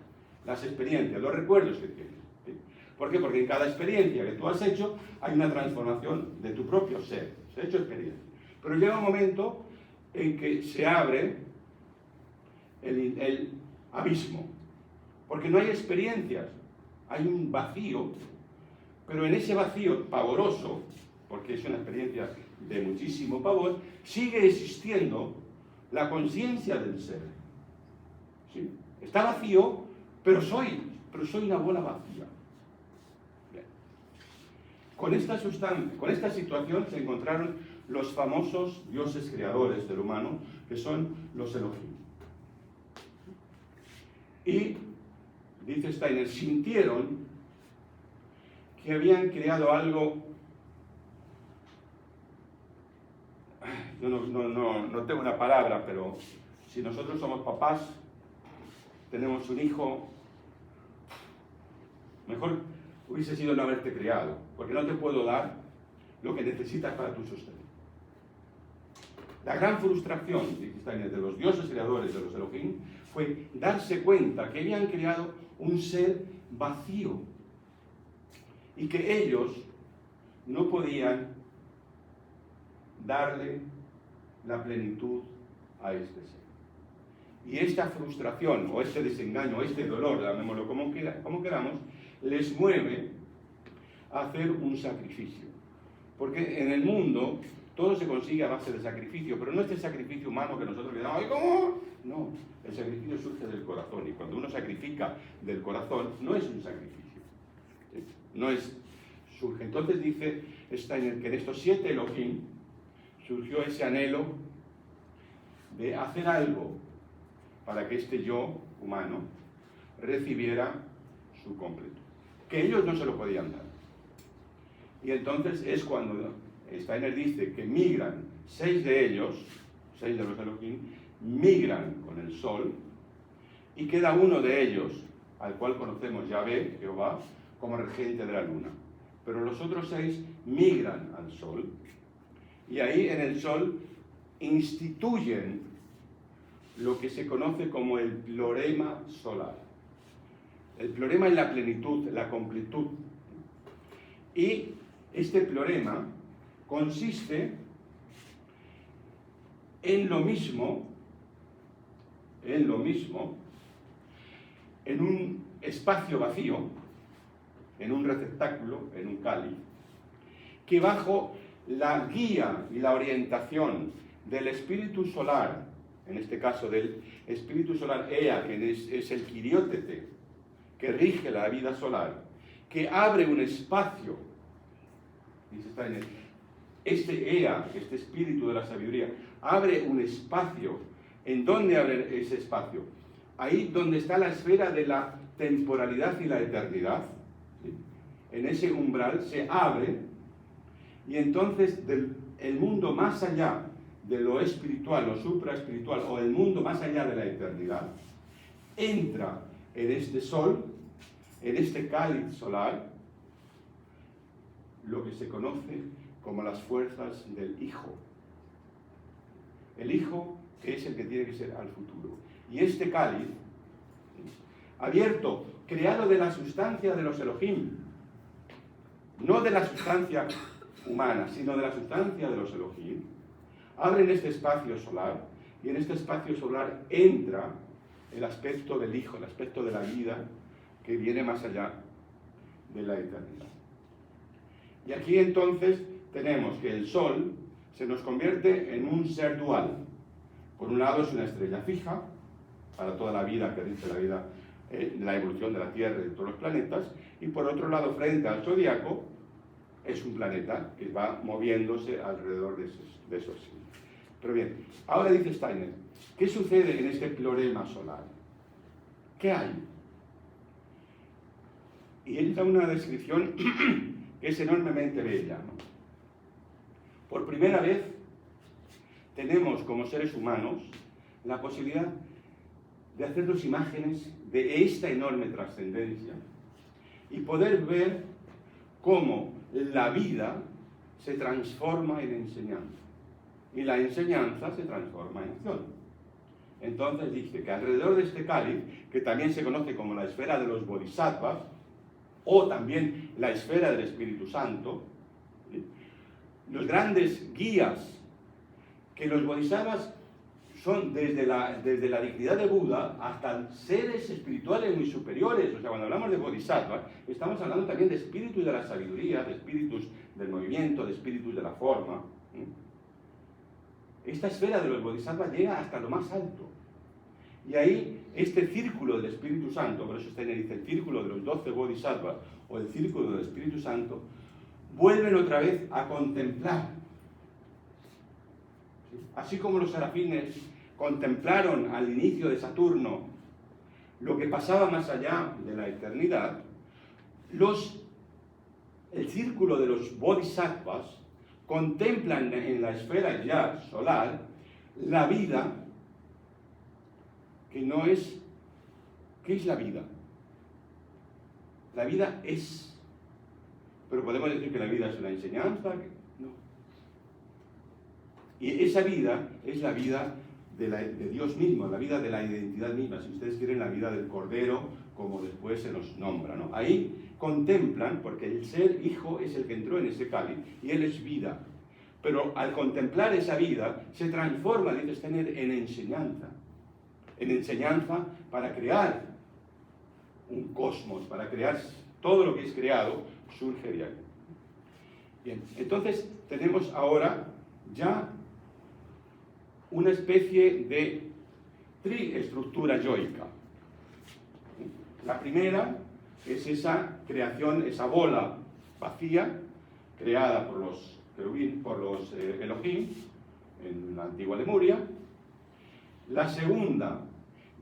Las experiencias, los recuerdos que tienes. ¿Sí? ¿Por qué? Porque en cada experiencia que tú has hecho hay una transformación de tu propio ser. Se ha hecho experiencia. Pero llega un momento en que se abre el abismo. Porque no hay experiencias, hay un vacío, pero en ese vacío pavoroso, porque es una experiencia de muchísimo pavor, sigue existiendo la conciencia del ser. ¿Sí? Está vacío, pero soy una bola vacía. Bien. Con esta situación se encontraron los famosos dioses creadores del humano, que son los Elohim. Y dice Steiner, sintieron que habían creado algo. Yo no tengo una palabra, pero si nosotros somos papás, tenemos un hijo, mejor hubiese sido no haberte criado, porque no te puedo dar lo que necesitas para tu sustento. La gran frustración, dice Steiner, de los dioses creadores de los Elohim fue darse cuenta que habían creado un ser vacío y que ellos no podían darle la plenitud a este ser. Y esta frustración, o este desengaño, o este dolor, llamémoslo como queramos, les mueve a hacer un sacrificio. Porque en el mundo todo se consigue a base de sacrificio, pero no este sacrificio humano que nosotros digamos, ¡ay, cómo! No, el sacrificio surge del corazón, y cuando uno sacrifica del corazón, no es un sacrificio. ¿Sí? No es, surge. Entonces dice Steiner que en estos 7 Elohim surgió ese anhelo de hacer algo para que este yo humano recibiera su completo, que ellos no se lo podían dar. Y entonces es cuando Steiner dice que migran 6 de ellos, 6 de los Elohim, migran con el sol, y queda uno de ellos, al cual conocemos Yahvé, Jehová, como regente de la luna. Pero los otros 6 migran al sol, y ahí en el sol instituyen lo que se conoce como el plorema solar. El plorema es la plenitud, la completud. Y este plorema consiste en lo mismo, en un espacio vacío, en un receptáculo, en un cáliz, que bajo la guía y la orientación del espíritu solar, en este caso del espíritu solar Ea, que es el Quiriótete, que rige la vida solar, que abre un espacio, dice Steiner, este Ea, este espíritu de la sabiduría, abre un espacio. ¿En dónde abre ese espacio? Ahí donde está la esfera de la temporalidad y la eternidad. ¿Sí? En ese umbral se abre, y entonces el mundo más allá de lo espiritual, lo supraespiritual, o el mundo más allá de la eternidad, entra en este sol, en este cáliz solar, lo que se conoce como las fuerzas del Hijo. El Hijo, que es el que tiene que ser al futuro. Y este cáliz, abierto, creado de la sustancia de los Elohim, no de la sustancia humana, sino de la sustancia de los Elohim, abre en este espacio solar, y en este espacio solar entra el aspecto del Hijo, el aspecto de la vida que viene más allá de la eternidad. Y aquí entonces tenemos que el Sol se nos convierte en un ser dual. Por un lado es una estrella fija, para toda la vida, que dice la vida, la evolución de la Tierra y de todos los planetas, y por otro lado, frente al zodiaco, es un planeta que va moviéndose alrededor de esos signos. Pero bien, ahora dice Steiner, ¿qué sucede en este plorema solar? ¿Qué hay? Y él da una descripción que es enormemente bella, ¿no? Por primera vez tenemos como seres humanos la posibilidad de hacernos imágenes de esta enorme trascendencia y poder ver cómo la vida se transforma en enseñanza y la enseñanza se transforma en acción. Entonces dice que alrededor de este cáliz, que también se conoce como la esfera de los bodhisattvas o también la esfera del Espíritu Santo, ¿sí?, los grandes guías, que los bodhisattvas son desde la dignidad de Buda hasta seres espirituales muy superiores. O sea, cuando hablamos de bodhisattvas, estamos hablando también de espíritus de la sabiduría, de espíritus del movimiento, de espíritus de la forma. Esta esfera de los bodhisattvas llega hasta lo más alto. Y ahí, este círculo del Espíritu Santo, por eso Steiner dice el círculo de los 12 bodhisattvas, o el círculo del Espíritu Santo, vuelven otra vez a contemplar. ¿Sí? Así como los serafines contemplaron al inicio de Saturno lo que pasaba más allá de la eternidad, el círculo de los bodhisattvas contemplan en la esfera ya solar la vida que no es... ¿Qué es la vida? La vida es... Pero podemos decir que la vida es una enseñanza, no. Y esa vida es la vida de Dios mismo, la vida de la identidad misma, si ustedes quieren, la vida del Cordero, como después se nos nombra, ¿no? Ahí contemplan, porque el ser hijo es el que entró en ese cáliz, y él es vida. Pero al contemplar esa vida, se transforma, dice Steiner, en enseñanza para crear un cosmos, para crear todo lo que es creado, surge de ahí. Bien, entonces tenemos ahora ya una especie de triestructura yoica. La primera es esa creación, esa bola vacía, creada por los querubín, por los Elohim, en la antigua Lemuria. La segunda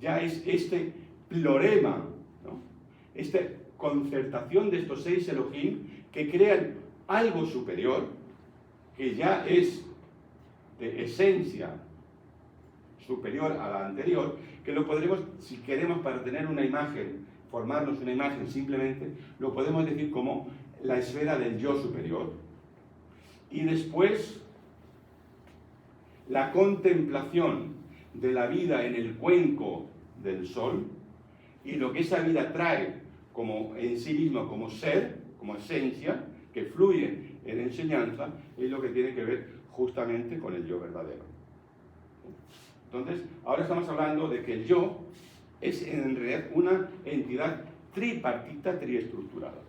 ya es este plorema, ¿no?, esta concertación de estos 6 Elohim que crean algo superior, que ya es de esencia superior a la anterior, que lo podremos, si queremos, para tener una imagen, formarnos una imagen simplemente, lo podemos decir como la esfera del yo superior. Y después la contemplación de la vida en el cuenco del sol, y lo que esa vida trae como en sí mismo, como ser, como esencia, que fluye en enseñanza, es lo que tiene que ver justamente con el yo verdadero. Entonces, ahora estamos hablando de que el yo es en realidad una entidad tripartita, triestructurada.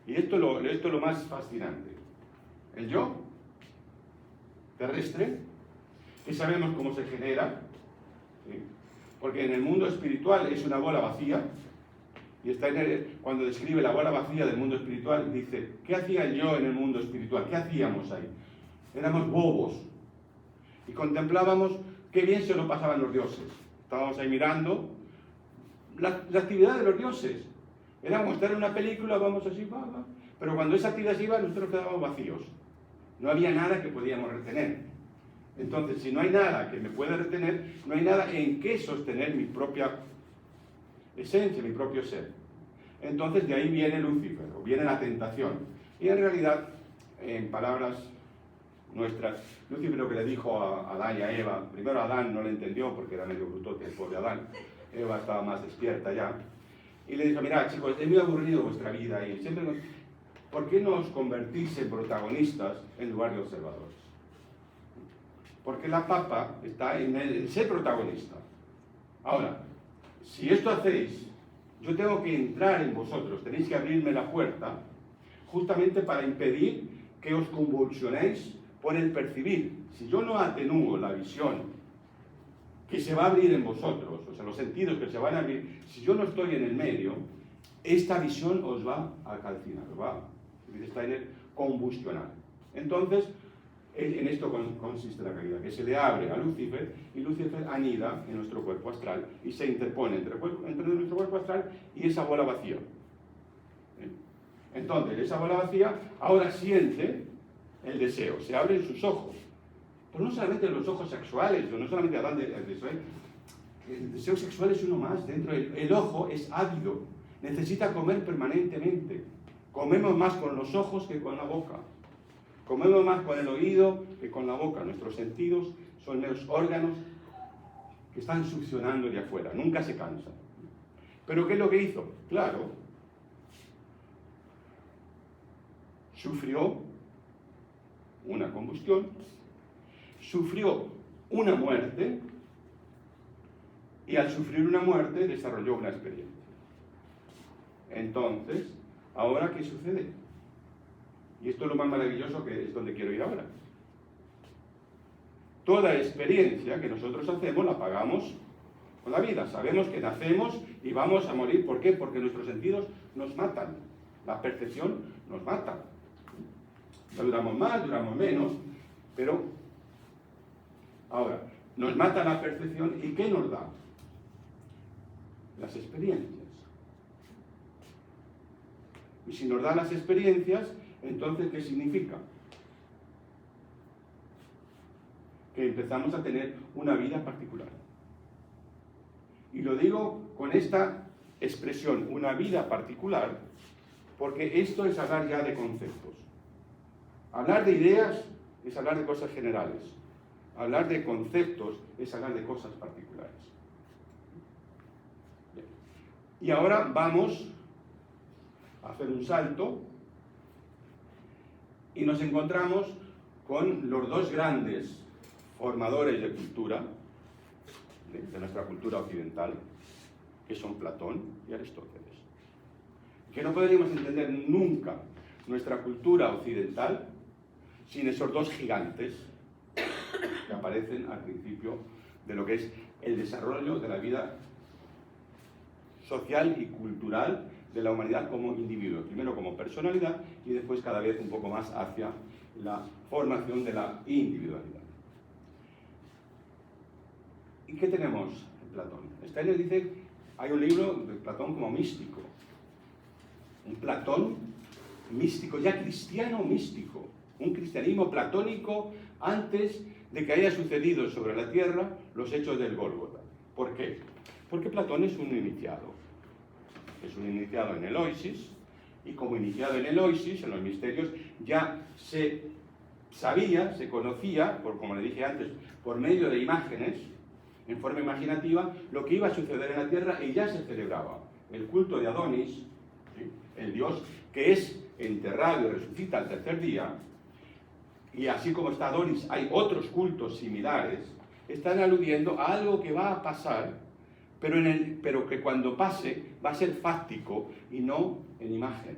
Y esto es lo más fascinante. El yo terrestre, que sabemos cómo se genera, ¿sí? Porque en el mundo espiritual es una bola vacía, y está cuando describe la bola vacía del mundo espiritual, dice, ¿qué hacía el yo en el mundo espiritual? ¿Qué hacíamos ahí? Éramos bobos, y contemplábamos qué bien se lo pasaban los dioses. Estábamos ahí mirando la actividad de los dioses. Era como estar en una película, vamos así, va. Pero cuando esa actividad se iba, nosotros quedábamos vacíos. No había nada que podíamos retener. Entonces, si no hay nada que me pueda retener, no hay nada en qué sostener mi propia esencia, mi propio ser. Entonces, de ahí viene Lucifer, o viene la tentación. Y en realidad, en palabras nuestras, Lucifer lo que le dijo a Adán y a Eva, primero Adán no le entendió porque era medio brutote el pobre Adán, Eva estaba más despierta ya, y le dijo, mirad chicos, es muy aburrido vuestra vida y siempre, ¿por qué no os convertís en protagonistas en lugar de observadores? Porque la papa está en el ser protagonista. Ahora, si esto hacéis, yo tengo que entrar en vosotros, tenéis que abrirme la puerta, justamente para impedir que os convulsionéis por el percibir. Si yo no atenúo la visión que se va a abrir en vosotros, o sea, los sentidos que se van a abrir, si yo no estoy en el medio, esta visión os va a calcinar, os va a combustionar. Entonces, en esto consiste la caída, que se le abre a Lucifer, y Lucifer anida en nuestro cuerpo astral, y se interpone entre nuestro cuerpo astral y esa bola vacía. Entonces, esa bola vacía ahora siente el deseo, se abren sus ojos. Pero no solamente los ojos sexuales, no solamente hablan de deseo. El deseo sexual es uno más. Dentro el ojo es ávido, necesita comer permanentemente. Comemos más con los ojos que con la boca. Comemos más con el oído que con la boca. Nuestros sentidos son meros órganos que están succionando de afuera, nunca se cansan. ¿Pero qué es lo que hizo? Claro, sufrió una combustión, sufrió una muerte, y al sufrir una muerte desarrolló una experiencia. Entonces, ¿ahora qué sucede? Y esto es lo más maravilloso, que es donde quiero ir ahora. Toda experiencia que nosotros hacemos la pagamos con la vida. Sabemos que nacemos y vamos a morir. ¿Por qué? Porque nuestros sentidos nos matan. La percepción nos mata. Duramos más, duramos menos, pero ahora, nos mata la percepción, ¿y qué nos da? Las experiencias. Y si nos da las experiencias, entonces, ¿qué significa? Que empezamos a tener una vida particular. Y lo digo con esta expresión, una vida particular, porque esto es hablar ya de conceptos. Hablar de ideas es hablar de cosas generales. Hablar de conceptos es hablar de cosas particulares. Bien. Y ahora vamos a hacer un salto y nos encontramos con los dos grandes formadores de cultura, de nuestra cultura occidental, que son Platón y Aristóteles. Que no podríamos entender nunca nuestra cultura occidental sin esos dos gigantes que aparecen al principio de lo que es el desarrollo de la vida social y cultural de la humanidad como individuo, primero como personalidad y después cada vez un poco más hacia la formación de la individualidad. ¿Y qué tenemos en Platón? Steiner dice, hay un libro de Platón como místico, un Platón místico, ya cristiano místico, un cristianismo platónico antes de que haya sucedido sobre la tierra los hechos del Gólgota. ¿Por qué? Porque Platón es un iniciado. Es un iniciado en el Oisis, y como iniciado en el Oisis, en los misterios, ya se sabía, se conocía, como le dije antes, por medio de imágenes, en forma imaginativa lo que iba a suceder en la tierra y ya se celebraba. El culto de Adonis, ¿sí?, el dios que es enterrado y resucita al tercer día, y así como está Adonis, hay otros cultos similares, están aludiendo a algo que va a pasar, pero que cuando pase va a ser fáctico y no en imagen.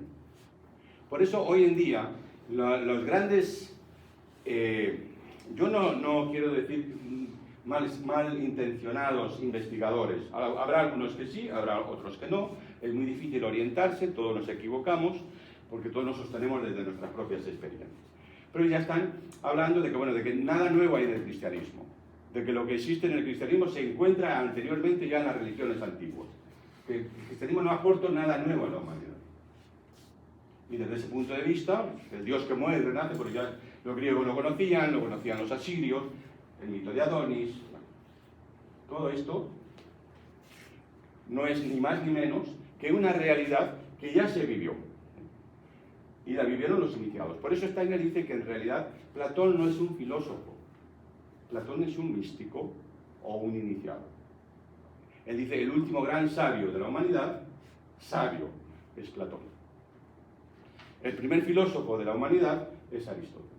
Por eso hoy en día los grandes, yo no quiero decir malintencionados investigadores, habrá algunos que sí, habrá otros que no, es muy difícil orientarse, todos nos equivocamos, porque todos nos sostenemos desde nuestras propias experiencias. Pero ya están hablando de que nada nuevo hay en el cristianismo, de que lo que existe en el cristianismo se encuentra anteriormente ya en las religiones antiguas, que el cristianismo no aporta nada nuevo a la humanidad. Y desde ese punto de vista, el Dios que muere y renace, porque ya los griegos lo conocían los asirios, el mito de Adonis, todo esto no es ni más ni menos que una realidad que ya se vivió. Y la vivieron los iniciados. Por eso Steiner dice que en realidad Platón no es un filósofo, Platón es un místico o un iniciado. Él dice, el último gran sabio de la humanidad, sabio, es Platón. El primer filósofo de la humanidad es Aristóteles.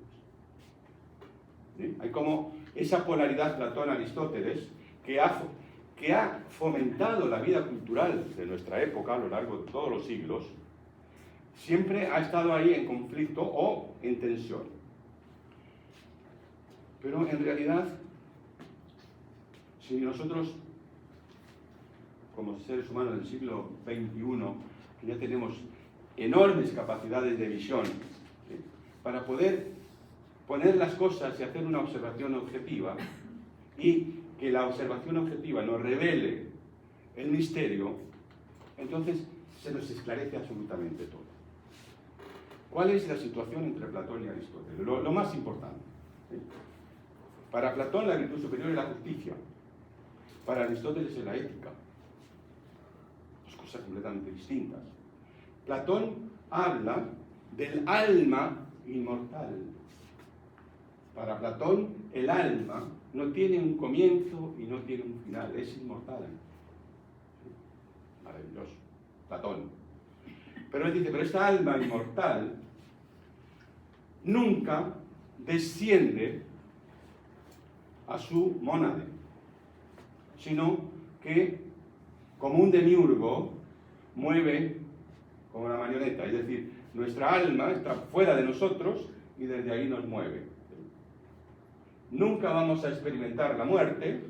¿Sí? Hay como esa polaridad Platón-Aristóteles que ha fomentado la vida cultural de nuestra época a lo largo de todos los siglos, siempre ha estado ahí en conflicto o en tensión. Pero en realidad, si nosotros, como seres humanos del siglo XXI, que ya tenemos enormes capacidades de visión, ¿sí?, para poder poner las cosas y hacer una observación objetiva, y que la observación objetiva nos revele el misterio, entonces se nos esclarece absolutamente todo. ¿Cuál es la situación entre Platón y Aristóteles? Lo más importante, ¿sí? Para Platón la virtud superior es la justicia, para Aristóteles es la ética. Dos cosas completamente distintas. Platón habla del alma inmortal. Para Platón el alma no tiene un comienzo y no tiene un final, es inmortal. ¿Sí? Maravilloso, Platón. Pero él dice, pero esta alma inmortal nunca desciende a su mónade, sino que, como un demiurgo, mueve como una marioneta. Es decir, nuestra alma está fuera de nosotros y desde ahí nos mueve. Nunca vamos a experimentar la muerte,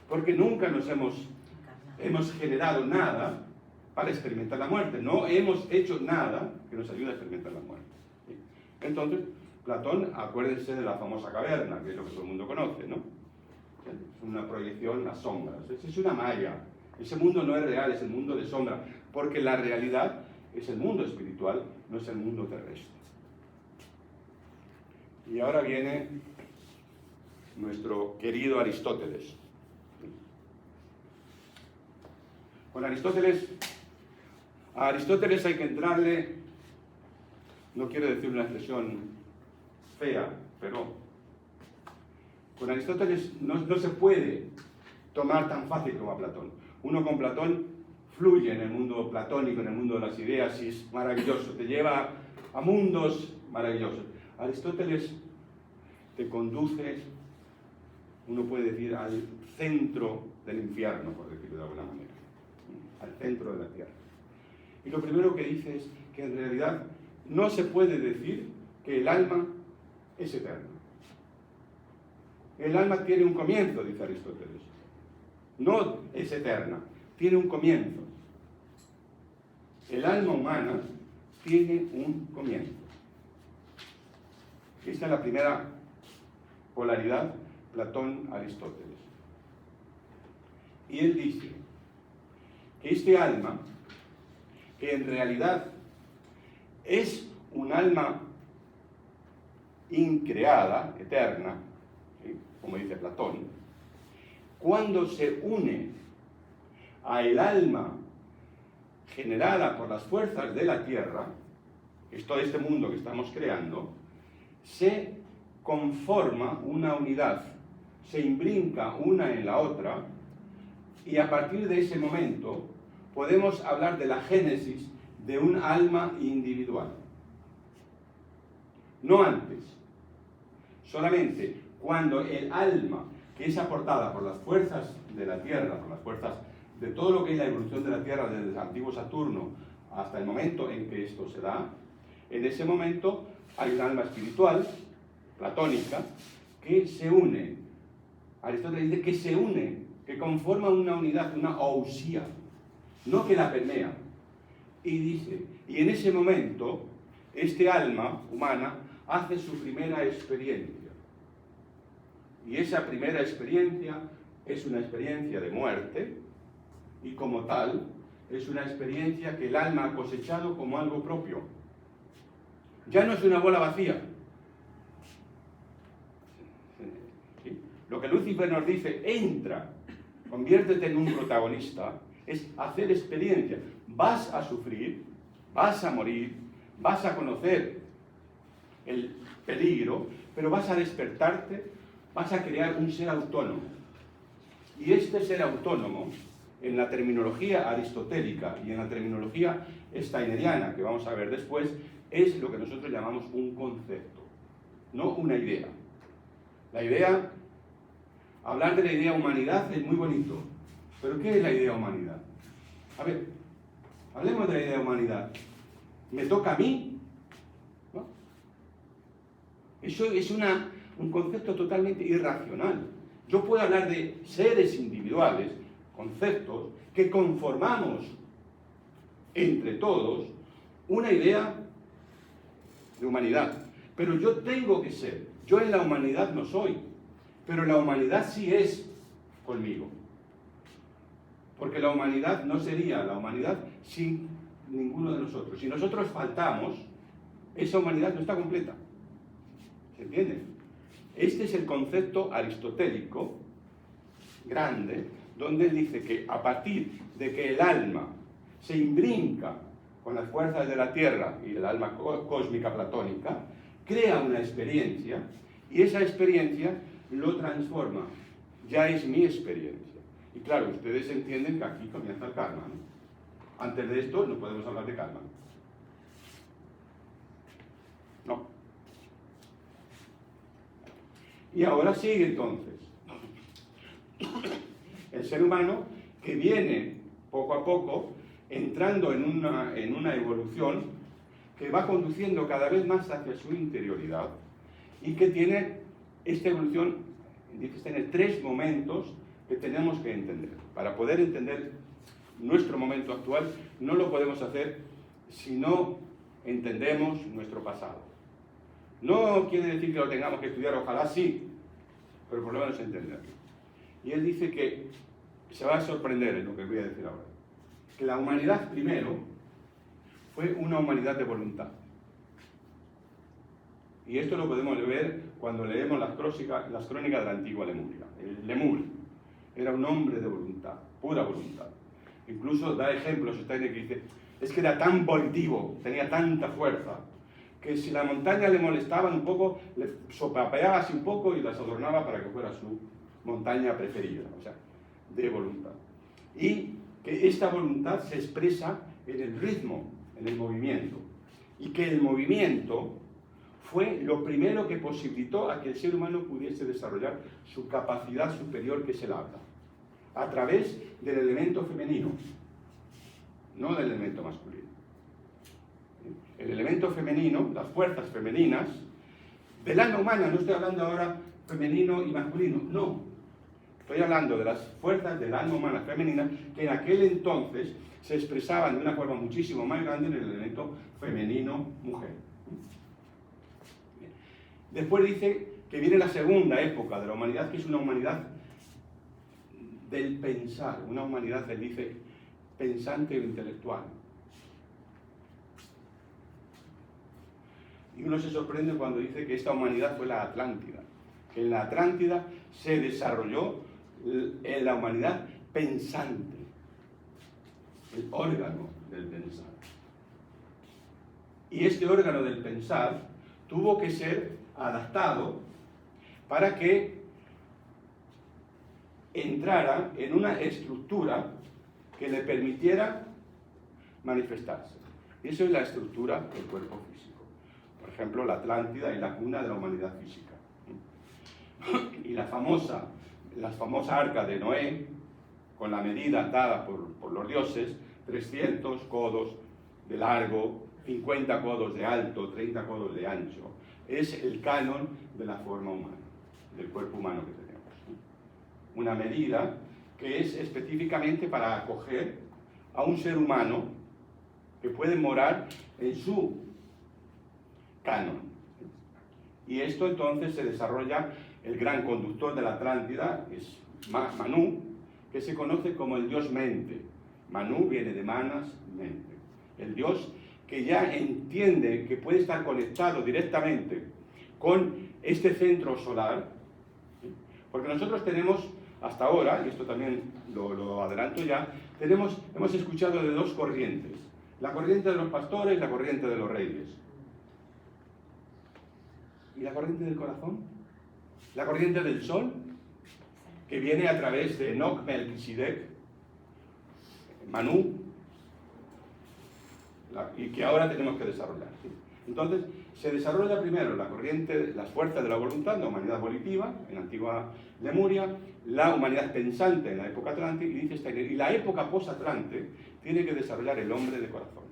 porque nunca hemos generado nada para experimentar la muerte. No hemos hecho nada que nos ayude a experimentar la muerte. ¿Sí? Entonces, Platón, acuérdense de la famosa caverna, que es lo que todo el mundo conoce, ¿no? Es una proyección, las sombras. Es una malla. Ese mundo no es real, es el mundo de sombra, porque la realidad es el mundo espiritual, no es el mundo terrestre. Y ahora viene nuestro querido Aristóteles. Con a Aristóteles hay que entrarle, no quiero decir una expresión fea, pero con Aristóteles no se puede tomar tan fácil como a Platón. Uno con Platón fluye en el mundo platónico, en el mundo de las ideas, y es maravilloso, te lleva a mundos maravillosos. Aristóteles te conduce, uno puede decir, al centro del infierno, por decirlo de alguna manera, al centro de la tierra. Y lo primero que dice es que en realidad no se puede decir que el alma es eterna. El alma tiene un comienzo, dice Aristóteles. No es eterna, tiene un comienzo. El alma humana tiene un comienzo. Esta es la primera polaridad, Platón-Aristóteles. Y él dice que este alma, que en realidad es un alma increada, eterna, ¿sí?, como dice Platón, cuando se une a el alma generada por las fuerzas de la tierra, que es todo este mundo que estamos creando, se conforma una unidad se imbrinca una en la otra, y a partir de ese momento podemos hablar de la génesis de un alma individual. No antes. Solamente cuando el alma, que es aportada por las fuerzas de la Tierra, por las fuerzas de todo lo que es la evolución de la Tierra desde el antiguo Saturno hasta el momento en que esto se da, en ese momento hay un alma espiritual, platónica, que se une. Aristóteles dice que se une, que conforma una unidad, una ousía, no que la permea. Y dice, y en ese momento, este alma humana hace su primera experiencia. Y esa primera experiencia es una experiencia de muerte, y como tal, es una experiencia que el alma ha cosechado como algo propio. Ya no es una bola vacía. ¿Sí? Lo que Lucifer nos dice, entra, conviértete en un protagonista, es hacer experiencia. Vas a sufrir, vas a morir, vas a conocer el peligro, pero vas a despertarte, vas a crear un ser autónomo. Y este ser autónomo, en la terminología aristotélica y en la terminología steineriana, que vamos a ver después, es lo que nosotros llamamos un concepto, no una idea. La idea, hablar de la idea humanidad es muy bonito, pero ¿qué es la idea humanidad? A ver, hablemos de la idea humanidad. ¿Me toca a mí? ¿No? Eso es un concepto totalmente irracional. Yo puedo hablar de seres individuales, conceptos, que conformamos entre todos una idea de humanidad. Pero yo tengo que ser. Yo en la humanidad no soy, pero la humanidad sí es conmigo. Porque la humanidad no sería la humanidad sin ninguno de nosotros. Si nosotros faltamos, esa humanidad no está completa. ¿Se entiende? Este es el concepto aristotélico grande, donde él dice que a partir de que el alma se imbrinca con las fuerzas de la Tierra y el alma cósmica platónica, crea una experiencia, y esa experiencia lo transforma. Ya es mi experiencia. Y claro, ustedes entienden que aquí comienza el karma, ¿no? Antes de esto no podemos hablar de karma. No. Y ahora sigue entonces. El ser humano que viene poco a poco entrando en una evolución que va conduciendo cada vez más hacia su interioridad y que tiene esta evolución, dice, tiene 3 momentos que tenemos que entender. Para poder entender nuestro momento actual no lo podemos hacer si no entendemos nuestro pasado. No quiere decir que lo tengamos que estudiar, ojalá sí, pero por lo menos entenderlo. Y él dice que se va a sorprender en lo que voy a decir ahora. Que la humanidad primero fue una humanidad de voluntad. Y esto lo podemos ver cuando leemos las crónicas de la antigua Lemuria. El Lemur era un hombre de voluntad, pura voluntad. Incluso da ejemplos, Steiner, que dice, es que era tan volitivo, tenía tanta fuerza, que si la montaña le molestaba un poco, le sopapeaba así un poco y las adornaba para que fuera su montaña preferida, o sea, de voluntad. Y que esta voluntad se expresa en el ritmo, en el movimiento, y que el movimiento fue lo primero que posibilitó a que el ser humano pudiese desarrollar su capacidad superior, que es el habla, a través del elemento femenino, no del elemento masculino. El elemento femenino, las fuerzas femeninas, del alma humana, no estoy hablando ahora femenino y masculino, no. Estoy hablando de las fuerzas del alma humana femenina que en aquel entonces se expresaban de una forma muchísimo más grande en el elemento femenino-mujer. Después dice que viene la segunda época de la humanidad, que es una humanidad del pensar, una humanidad, él dice, pensante o intelectual. Y uno se sorprende cuando dice que esta humanidad fue la Atlántida, que en la Atlántida se desarrolló en la humanidad pensante, el órgano del pensar. Y este órgano del pensar tuvo que ser adaptado para que entrara en una estructura que le permitiera manifestarse. Y eso es la estructura del cuerpo físico. Por ejemplo, la Atlántida es la cuna de la humanidad física. Y la famosa arca de Noé, con la medida dada por los dioses, 300 codos de largo, 50 codos de alto, 30 codos de ancho, es el canon de la forma humana, del cuerpo humano que tenemos. Una medida que es específicamente para acoger a un ser humano que puede morar en su canon. Y esto entonces se desarrolla el gran conductor de la Atlántida, es Manú, que se conoce como el dios mente. Manú viene de manas, mente. El dios que ya entiende que puede estar conectado directamente con este centro solar, porque nosotros tenemos hasta ahora, y esto también lo adelanto ya, hemos escuchado de dos corrientes: la corriente de los pastores y la corriente de los reyes. ¿Y la corriente del corazón? La corriente del sol, que viene a través de Enoch, Melquisedec, Manú, y que ahora tenemos que desarrollar. Entonces, se desarrolla primero la corriente, las fuerzas de la voluntad, la humanidad volitiva, en la antigua Lemuria, la humanidad pensante en la época atlante, y dice Steiner, y la época post-atlante tiene que desarrollar el hombre de corazón.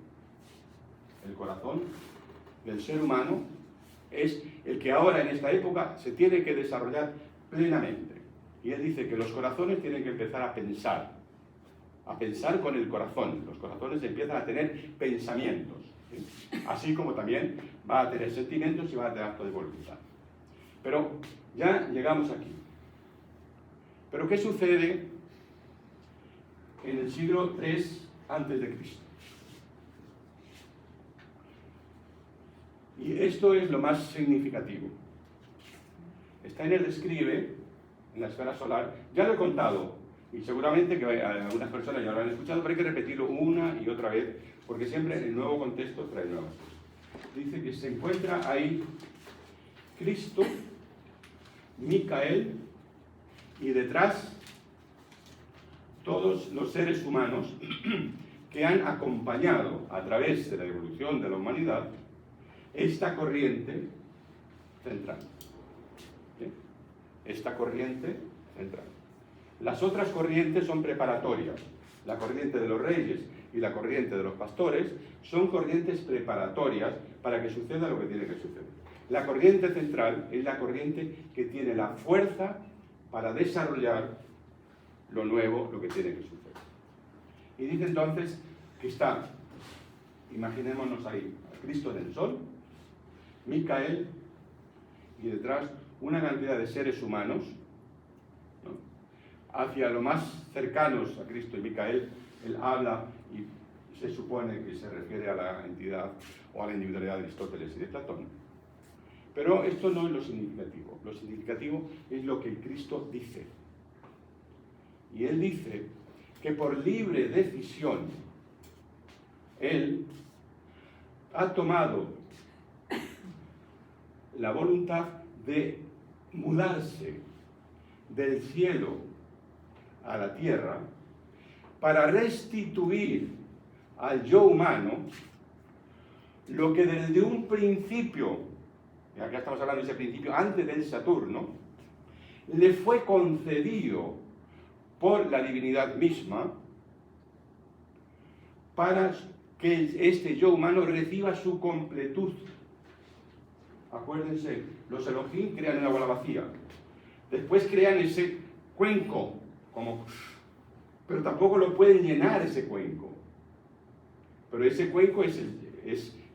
El corazón del ser humano es el que ahora en esta época se tiene que desarrollar plenamente. Y él dice que los corazones tienen que empezar a pensar con el corazón. Los corazones empiezan a tener pensamientos, ¿sí? Así como también va a tener sentimientos y va a tener actos de voluntad. Pero ya llegamos aquí. ¿Pero qué sucede en el siglo III a.C.? Y esto es lo más significativo. Steiner describe en la esfera solar, ya lo he contado, y seguramente que algunas personas ya lo han escuchado, pero hay que repetirlo una y otra vez, porque siempre el nuevo contexto trae nuevas cosas. Dice que se encuentra ahí Cristo, Micael, y detrás todos los seres humanos que han acompañado a través de la evolución de la humanidad esta corriente central. ¿Sí? Esta corriente central. Las otras corrientes son preparatorias. La corriente de los reyes y la corriente de los pastores son corrientes preparatorias para que suceda lo que tiene que suceder. La corriente central es la corriente que tiene la fuerza para desarrollar lo nuevo, lo que tiene que suceder. Y dice entonces que está, imaginémonos ahí, a Cristo en el sol, Micael, y detrás una cantidad de seres humanos, ¿no? Hacia lo más cercanos a Cristo y Micael, él habla y se supone que se refiere a la entidad o a la individualidad de Aristóteles y de Platón. Pero esto no es lo significativo. Lo significativo es lo que Cristo dice. Y él dice que por libre decisión, él ha tomado la voluntad de mudarse del cielo a la tierra para restituir al yo humano lo que desde un principio, y acá estamos hablando de ese principio antes del Saturno, le fue concedido por la divinidad misma para que este yo humano reciba su completud. Acuérdense, los Elohim crean una bola vacía, después crean ese cuenco, pero tampoco lo pueden llenar ese cuenco. Pero ese cuenco es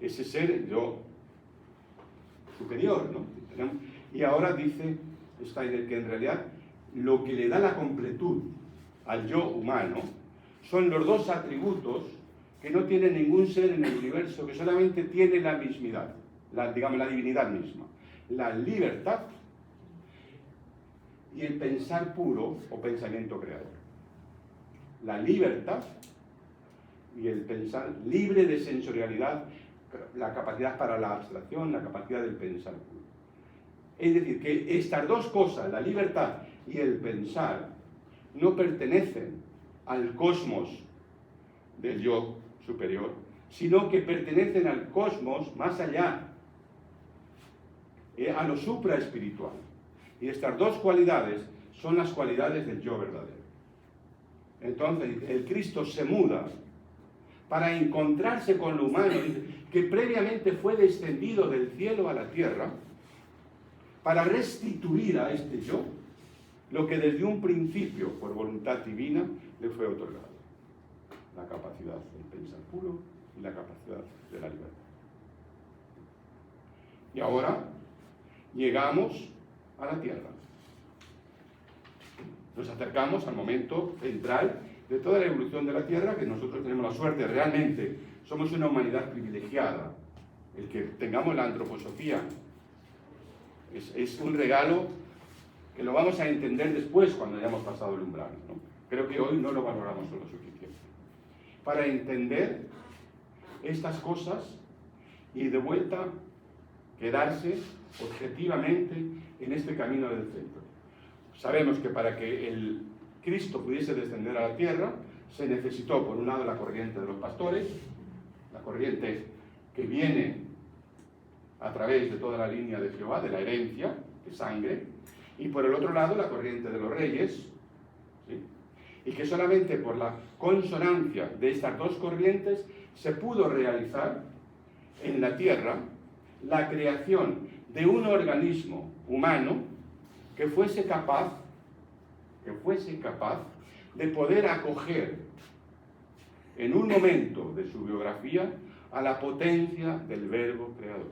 ese ser yo superior, ¿no? Y ahora dice Steiner que en realidad lo que le da la completud al yo humano son los dos atributos que no tiene ningún ser en el universo, que solamente tiene la mismidad, digamos la divinidad misma: la libertad y el pensar puro o pensamiento creador. La libertad y el pensar libre de sensorialidad, la capacidad para la abstracción, la capacidad del pensar puro. Es decir, que estas dos cosas, la libertad y el pensar, no pertenecen al cosmos del yo superior, sino que pertenecen al cosmos más allá, a lo supraespiritual. Y estas dos cualidades son las cualidades del yo verdadero. Entonces, el Cristo se muda para encontrarse con lo humano, que previamente fue descendido del cielo a la tierra, para restituir a este yo lo que desde un principio, por voluntad divina, le fue otorgado: la capacidad de pensar puro y la capacidad de la libertad. Y ahora llegamos a la tierra. Nos acercamos al momento central de toda la evolución de la tierra, que nosotros tenemos la suerte, realmente somos una humanidad privilegiada. El que tengamos la antroposofía es un regalo que lo vamos a entender después, cuando hayamos pasado el umbral, ¿no? Creo que hoy no lo valoramos lo suficiente. Para entender estas cosas y de vuelta quedarse objetivamente en este camino del centro. Sabemos que para que el Cristo pudiese descender a la tierra, se necesitó, por un lado, la corriente de los pastores, la corriente que viene a través de toda la línea de Jehová, de la herencia, de sangre, y por el otro lado, la corriente de los reyes, ¿sí? Y que solamente por la consonancia de estas dos corrientes se pudo realizar en la tierra la creación de un organismo humano que fuese capaz de poder acoger en un momento de su biografía a la potencia del Verbo creador.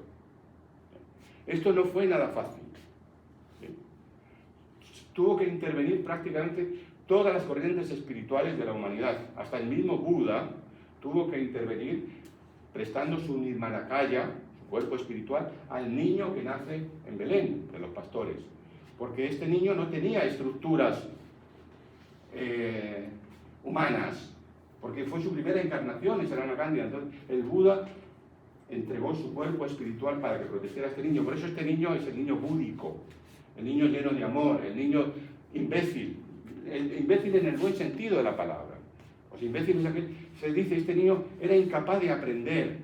Esto no fue nada fácil. Tuvo que intervenir prácticamente todas las corrientes espirituales de la humanidad. Hasta el mismo Buda tuvo que intervenir prestando su nirmanakaya, su cuerpo espiritual, al niño que nace en Belén, de los pastores. Porque este niño no tenía estructuras humanas, porque fue su primera encarnación en Saranagandhi. Entonces el Buda entregó su cuerpo espiritual para que protegiera a este niño. Por eso este niño es el niño búdico, el niño lleno de amor, el niño imbécil, el imbécil en el buen sentido de la palabra. O sea, imbécil es aquel, se dice, este niño era incapaz de aprender.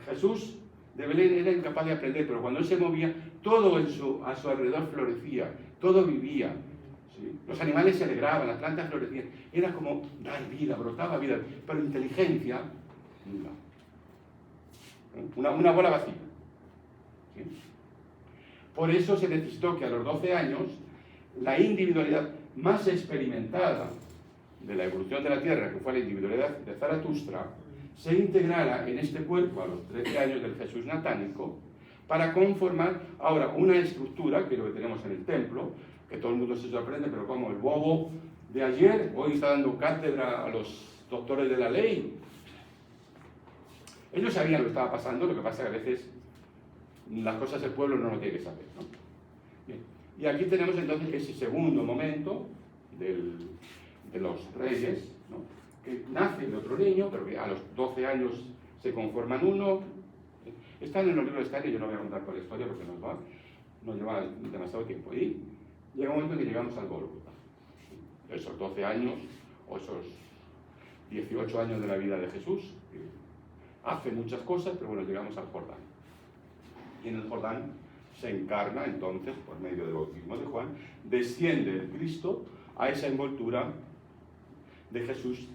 Jesús de Belén era incapaz de aprender, pero cuando él se movía, todo a su alrededor florecía, todo vivía. ¿Sí? Los animales se alegraban, las plantas florecían. Era como dar vida, brotaba vida, pero inteligencia, nula. Una bola vacía. ¿Sí? Por eso se necesitó que a los 12 años la individualidad más experimentada de la evolución de la Tierra, que fue la individualidad de Zaratustra, se integrara en este cuerpo a los 13 años del Jesús natánico, para conformar ahora una estructura, que es lo que tenemos en el templo, que todo el mundo se sorprende, pero como el bobo de ayer, hoy está dando cátedra a los doctores de la ley. Ellos sabían lo que estaba pasando, lo que pasa es que a veces las cosas del pueblo no lo tiene que saber, ¿no? Bien. Y aquí tenemos entonces ese segundo momento de los reyes, ¿no? Que nace de otro niño, pero que a los 12 años se conforman uno. Están en los libros de Stanley, yo no voy a contar toda la historia porque nos lleva demasiado tiempo. Y llega un momento en que llegamos al Gólgota. Esos 12 años, o esos 18 años de la vida de Jesús, hace muchas cosas, pero bueno, llegamos al Jordán. Y en el Jordán se encarna entonces, por medio del bautismo de Juan, desciende el Cristo a esa envoltura de Jesús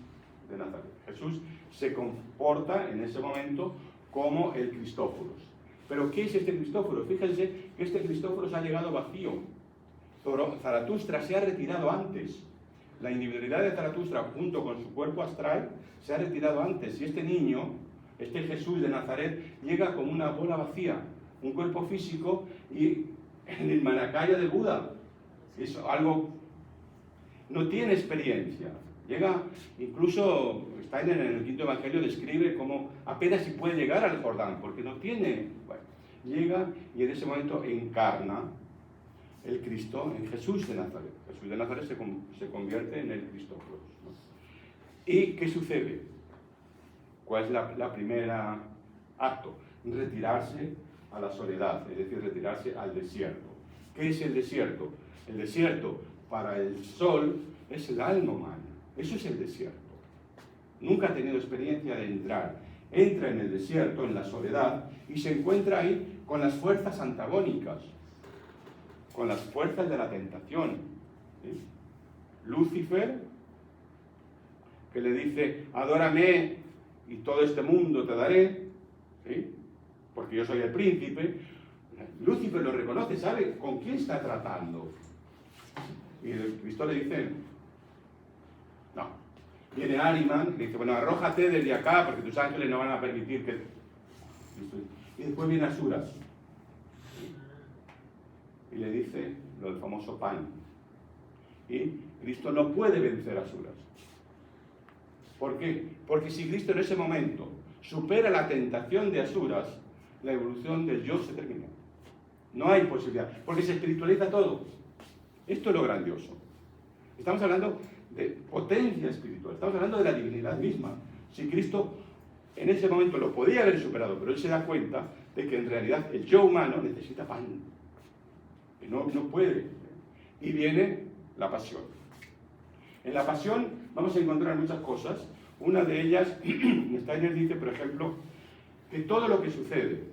de Nazaret. Jesús se comporta en ese momento como el Cristóforos. ¿Pero qué es este Cristóforos? Fíjense que este Cristóforos ha llegado vacío. Zaratustra se ha retirado antes. La individualidad de Zaratustra, junto con su cuerpo astral, se ha retirado antes. Y este niño, este Jesús de Nazaret, llega como una bola vacía, un cuerpo físico, y en el Manakaya de Buda. Es algo... no tiene experiencia. Llega, incluso Steiner en el quinto evangelio describe cómo apenas si puede llegar al Jordán, porque no tiene... Bueno, llega y en ese momento encarna el Cristo en Jesús de Nazaret. Jesús de Nazaret se convierte en el Cristóforos, ¿no? ¿Y qué sucede? ¿Cuál es la primera acto? Retirarse a la soledad, es decir, retirarse al desierto. ¿Qué es el desierto? El desierto para el sol es el alma humana. Eso es el desierto. Nunca ha tenido experiencia de entrar. Entra en el desierto, en la soledad, y se encuentra ahí con las fuerzas antagónicas, con las fuerzas de la tentación. ¿Sí? Lucifer, que le dice, adórame y todo este mundo te daré, ¿sí? Porque yo soy el príncipe. Lucifer lo reconoce, sabe con quién está tratando. Y el Cristo le dice, no. Viene Ariman, le dice, bueno, arrójate desde acá porque tus ángeles no van a permitir que... Y después viene Asuras. Y le dice lo del famoso pan. Y Cristo no puede vencer a Asuras. ¿Por qué? Porque si Cristo en ese momento supera la tentación de Asuras, la evolución del yo se termina. No hay posibilidad, porque se espiritualiza todo. Esto es lo grandioso. Estamos hablando de potencia espiritual, estamos hablando de la divinidad misma. Si Cristo en ese momento lo podía haber superado, pero él se da cuenta de que en realidad el yo humano necesita pan, que no puede. Y viene la pasión. En la pasión vamos a encontrar muchas cosas. Una de ellas, Steiner dice, por ejemplo, que todo lo que sucede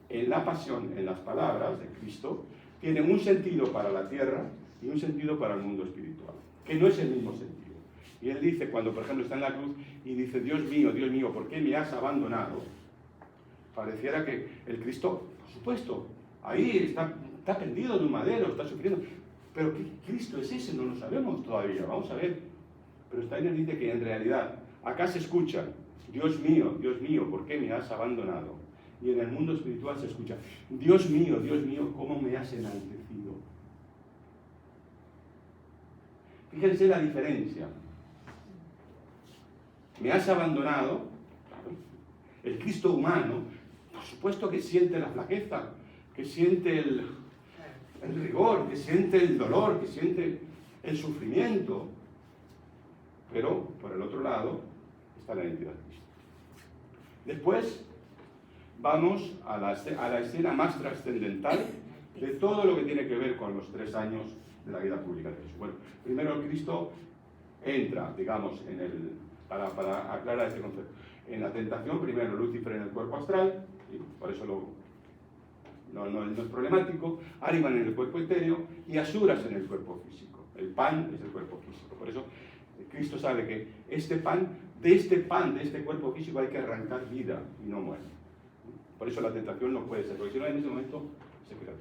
en la pasión, en las palabras de Cristo, tiene un sentido para la tierra y un sentido para el mundo espiritual, que no es el mismo sentido. Y él dice, cuando por ejemplo está en la cruz y dice, Dios mío, ¿por qué me has abandonado? Pareciera que el Cristo, por supuesto, ahí está pendido de un madero, está sufriendo. Pero ¿qué Cristo es ese? No lo sabemos todavía, vamos a ver. Pero Steiner dice que en realidad acá se escucha, Dios mío, ¿por qué me has abandonado? Y en el mundo espiritual se escucha, Dios mío, ¿cómo me has enaltecido? Fíjense la diferencia. Me has abandonado, claro, el Cristo humano, por supuesto que siente la flaqueza, que siente el rigor, que siente el dolor, que siente el sufrimiento. Pero, por el otro lado, está la identidad de Cristo. Después, vamos a la escena más trascendental de todo lo que tiene que ver con los 3 años de la vida pública de Jesús. Bueno, primero Cristo entra, digamos, para aclarar este concepto. En la tentación, primero Lucifer en el cuerpo astral, y por eso no es problemático, Ariman en el cuerpo etéreo y Asuras en el cuerpo físico. El pan es el cuerpo físico. Por eso Cristo sabe que de este cuerpo físico hay que arrancar vida y no muerte. Por eso la tentación no puede ser, porque si no en ese momento se pierde.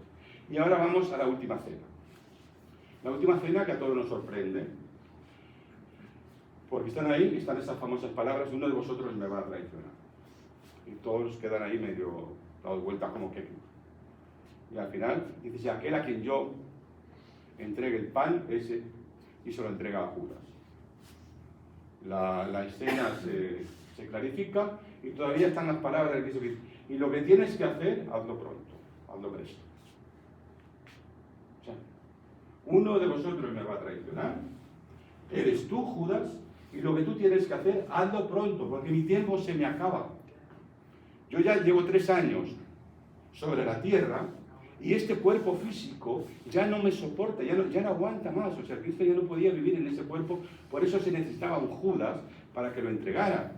Y ahora vamos a la última cena. La última cena que a todos nos sorprende, porque están esas famosas palabras, uno de vosotros me va a traicionar. Y todos quedan ahí medio dados vuelta como que... Y al final dice, si aquel a quien yo entregue el pan, ese, y se lo entrega a Judas. La escena se clarifica y todavía están las palabras de Cristo que dice, y lo que tienes que hacer, hazlo pronto, hazlo presto. O sea, uno de vosotros me va a traicionar, eres tú, Judas, y lo que tú tienes que hacer, hazlo pronto, porque mi tiempo se me acaba. Yo ya llevo 3 años sobre la tierra, y este cuerpo físico ya no me soporta, ya no aguanta más. O sea, Cristo ya no podía vivir en ese cuerpo, por eso se necesitaba un Judas para que lo entregara.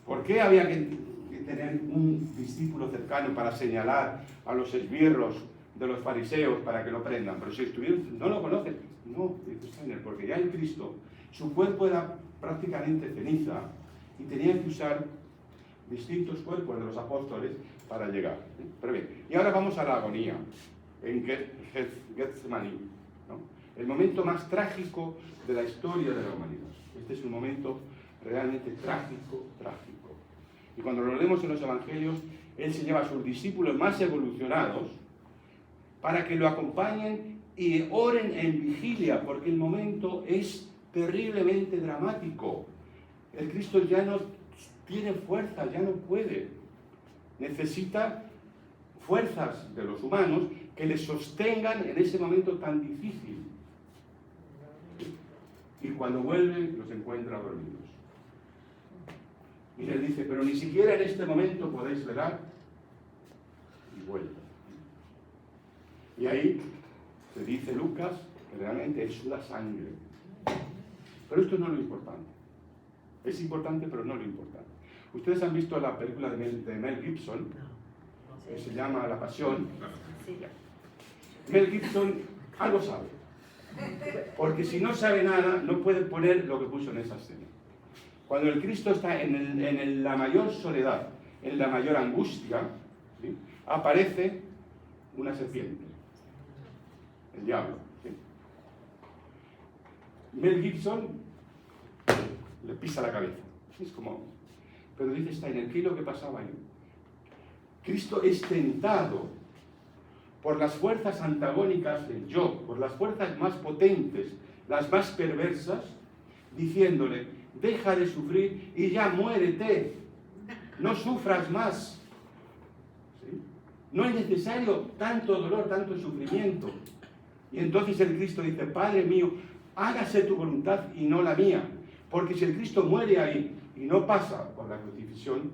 ¿Por qué había que tener un discípulo cercano para señalar a los esbirros de los fariseos para que lo prendan? Pero si estuvieron, no lo conocen. No, porque ya en Cristo su cuerpo era prácticamente ceniza y tenía que usar distintos cuerpos de los apóstoles para llegar. Pero bien, y ahora vamos a la agonía en Getsemaní, ¿no? El momento más trágico de la historia de la humanidad. Este es un momento realmente trágico. Y cuando lo leemos en los evangelios, él se lleva a sus discípulos más evolucionados para que lo acompañen y oren en vigilia, porque el momento es terriblemente dramático. El Cristo ya no tiene fuerza, ya no puede. Necesita fuerzas de los humanos que le sostengan en ese momento tan difícil. Y cuando vuelven, los encuentra dormidos. Y les dice, pero ni siquiera en este momento podéis velar. Y vuelve. Y ahí se dice Lucas que realmente él suda sangre. Pero esto no es lo importante. Es importante, pero no lo importante. Ustedes han visto la película de Mel Gibson, que se llama La Pasión. Mel Gibson algo sabe. Porque si no sabe nada, no puede poner lo que puso en esa escena. Cuando el Cristo está en la mayor soledad, en la mayor angustia, ¿sí?, aparece una serpiente, el diablo. ¿Sí? Mel Gibson le pisa la cabeza. Es como, pero dice Steiner, ¿qué es lo que pasaba ahí? Cristo es tentado por las fuerzas antagónicas del yo, por las fuerzas más potentes, las más perversas, diciéndole, deja de sufrir y ya muérete, no sufras más. ¿Sí? No es necesario tanto dolor, tanto sufrimiento. Y entonces el Cristo dice, Padre mío, hágase tu voluntad y no la mía. Porque si el Cristo muere ahí y no pasa por la crucifixión,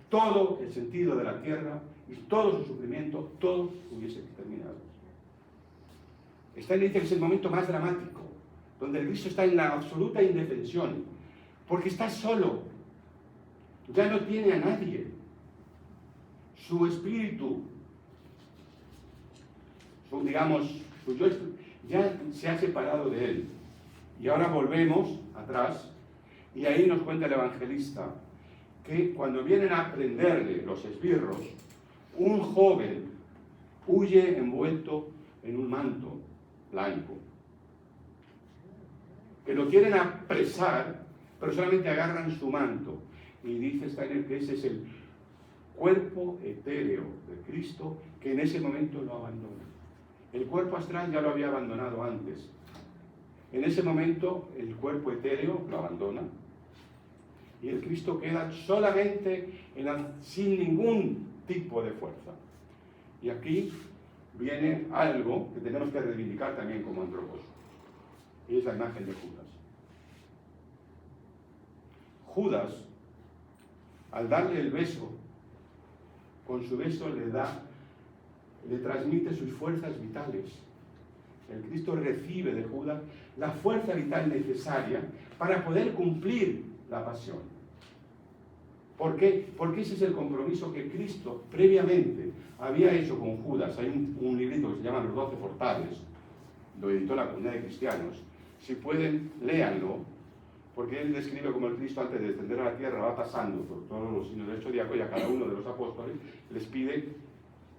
todo el sentido de la tierra y todo su sufrimiento, todo hubiese terminado. Está en dice que es el momento más dramático, donde el Cristo está en la absoluta indefensión, porque está solo, ya no tiene a nadie. Su espíritu, su yo ya se ha separado de él. Y ahora volvemos atrás, y ahí nos cuenta el evangelista que cuando vienen a prenderle los esbirros, un joven huye envuelto en un manto blanco. Que lo quieren apresar, pero solamente agarran su manto. Y dice Steiner que ese es el cuerpo etéreo de Cristo que en ese momento lo abandona. El cuerpo astral ya lo había abandonado antes. En ese momento el cuerpo etéreo lo abandona. Y el Cristo queda solamente sin ningún tipo de fuerza. Y aquí viene algo que tenemos que reivindicar también como antropólogos. Y es la imagen de Judas. Judas, al darle el beso, con su beso le transmite sus fuerzas vitales. El Cristo recibe de Judas la fuerza vital necesaria para poder cumplir la pasión. ¿Por qué? Porque ese es el compromiso que Cristo previamente había hecho con Judas. Hay un librito que se llama Los 12 Portales, lo editó la Comunidad de Cristianos. Si pueden, léanlo, porque él describe como el Cristo antes de descender a la tierra va pasando por todos los signos del zodiaco y a cada uno de los apóstoles les pide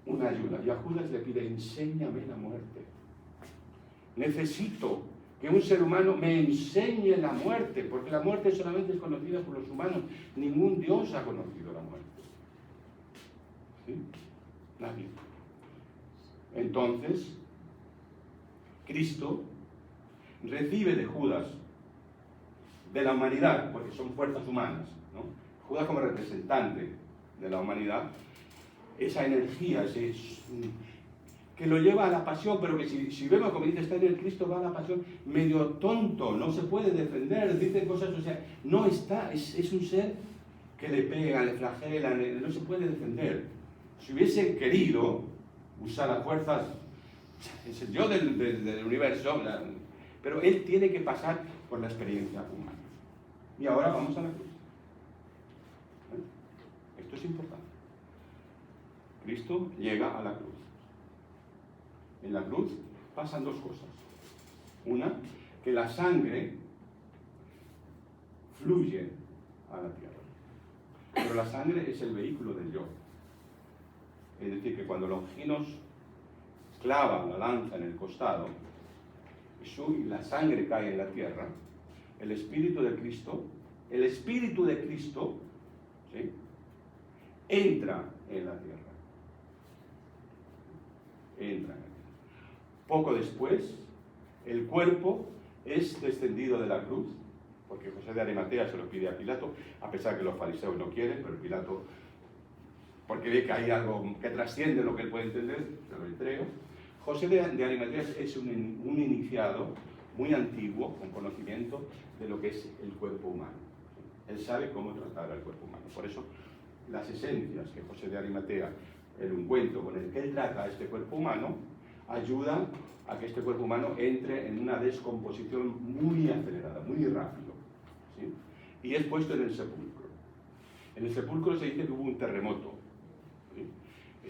una ayuda. Y a Judas le pide, enséñame la muerte. Necesito que un ser humano me enseñe la muerte, porque la muerte solamente es conocida por los humanos. Ningún Dios ha conocido la muerte. ¿Sí? Nadie. Entonces, Cristo recibe de Judas, de la humanidad, porque son fuerzas humanas, ¿no? Judas como representante de la humanidad, esa energía, que lo lleva a la pasión, pero que si vemos, como dice Steiner, el Cristo va a la pasión medio tonto, no se puede defender, dice cosas, o sea, no está, es un ser que le pegan, le flagelan, no se puede defender. Si hubiese querido usar las fuerzas, es el Dios del universo, pero él tiene que pasar por la experiencia humana. Y ahora vamos a la cruz. Esto es importante. Cristo llega a la cruz. En la cruz pasan dos cosas. Una, que la sangre fluye a la tierra. Pero la sangre es el vehículo del yo. Es decir, que cuando Longinos clava la lanza en el costado y la sangre cae en la tierra, el Espíritu de Cristo, ¿sí?, entra en la tierra. Entra en la tierra. Poco después, el cuerpo es descendido de la cruz, porque José de Arimatea se lo pide a Pilato, a pesar que los fariseos no quieren, pero Pilato, porque ve que hay algo que trasciende lo que él puede entender, se lo entrega. José de Arimatea es un iniciado muy antiguo, con conocimiento de lo que es el cuerpo humano. Él sabe cómo tratar al cuerpo humano. Por eso, las esencias que José de Arimatea, el ungüento con el que él trata a este cuerpo humano, ayuda a que este cuerpo humano entre en una descomposición muy acelerada, muy rápido, ¿sí? Y es puesto en el sepulcro. En el sepulcro se dice que hubo un terremoto, ¿sí?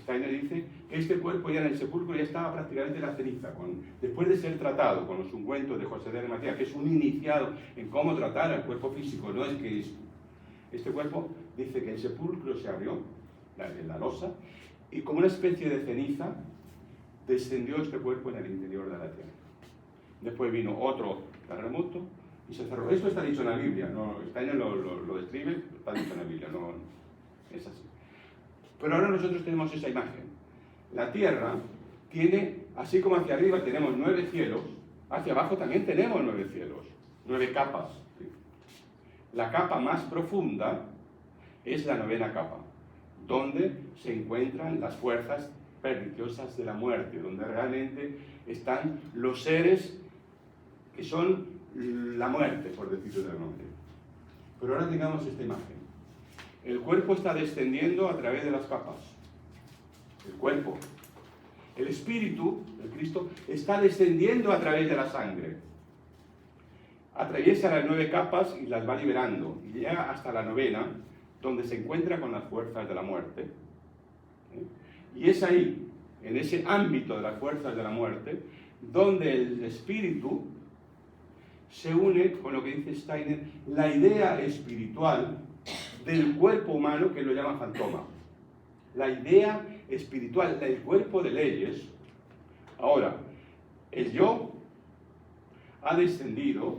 Steiner dice que este cuerpo ya en el sepulcro ya estaba prácticamente en la ceniza, después de ser tratado con los ungüentos de José de Arimatea, que es un iniciado en cómo tratar al cuerpo físico, no es que este cuerpo dice que el sepulcro se abrió, la losa, y como una especie de ceniza descendió este cuerpo en el interior de la tierra. Después vino otro terremoto y se cerró. Esto está dicho en la Biblia, no, Steiner lo describe, está dicho en la Biblia, no es así. Pero ahora nosotros tenemos esa imagen. La tierra tiene, así como hacia arriba tenemos 9 cielos, hacia abajo también tenemos 9 cielos, 9 capas. ¿Sí? La capa más profunda es la 9ª capa, donde se encuentran las fuerzas perniciosas de la muerte, donde realmente están los seres que son la muerte, por decirlo de alguna manera. Pero ahora tengamos esta imagen. El cuerpo está descendiendo a través de las capas. El cuerpo. El espíritu, el Cristo, está descendiendo a través de la sangre. Atraviesa las 9 capas y las va liberando. Y llega hasta la 9ª, donde se encuentra con las fuerzas de la muerte. Y es ahí, en ese ámbito de las fuerzas de la muerte, donde el espíritu se une con lo que dice Steiner, la idea espiritual del cuerpo humano, que lo llama fantoma. La idea espiritual del cuerpo de leyes. Ahora, el yo ha descendido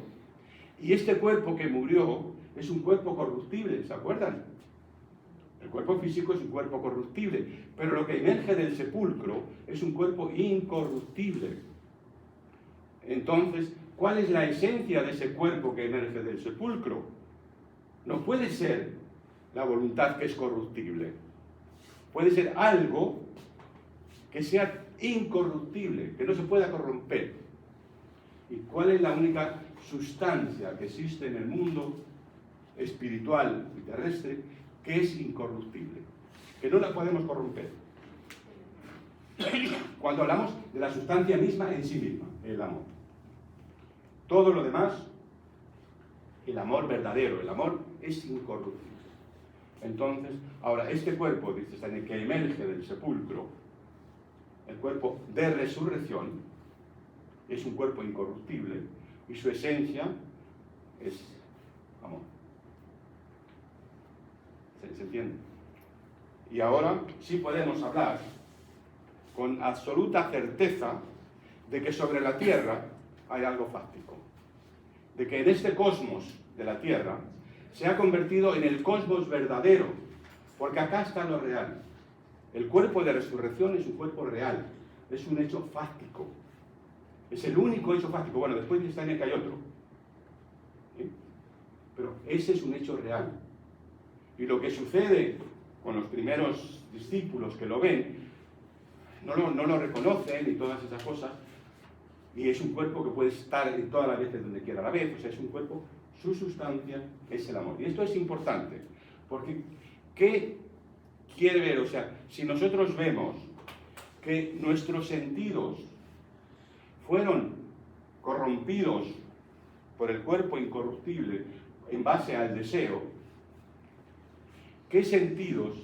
y este cuerpo que murió es un cuerpo corruptible, ¿se acuerdan? El cuerpo físico es un cuerpo corruptible, pero lo que emerge del sepulcro es un cuerpo incorruptible. Entonces, ¿cuál es la esencia de ese cuerpo que emerge del sepulcro? No puede ser la voluntad que es corruptible. Puede ser algo que sea incorruptible, que no se pueda corromper. ¿Y cuál es la única sustancia que existe en el mundo espiritual y terrestre que es incorruptible? Que no la podemos corromper. Cuando hablamos de la sustancia misma en sí misma, el amor. Todo lo demás, el amor verdadero, el amor es incorruptible. Entonces, ahora, este cuerpo, dice Steiner, que emerge del sepulcro, el cuerpo de resurrección, es un cuerpo incorruptible y su esencia es amor. ¿Se entiende? Y ahora sí podemos hablar con absoluta certeza de que sobre la Tierra hay algo fáctico. De que en este cosmos de la Tierra se ha convertido en el cosmos verdadero, porque acá está lo real. El cuerpo de resurrección es un cuerpo real, es un hecho fáctico. Es el único hecho fáctico. Bueno, después de Steiner que hay otro. ¿Sí? Pero ese es un hecho real. Y lo que sucede con los primeros discípulos que lo ven, no lo reconocen y todas esas cosas, y es un cuerpo que puede estar en todas las veces donde quiera a la vez, o sea, es un cuerpo, su sustancia es el amor. Y esto es importante, porque ¿qué quiere ver? O sea, si nosotros vemos que nuestros sentidos fueron corrompidos por el cuerpo incorruptible en base al deseo, ¿qué sentidos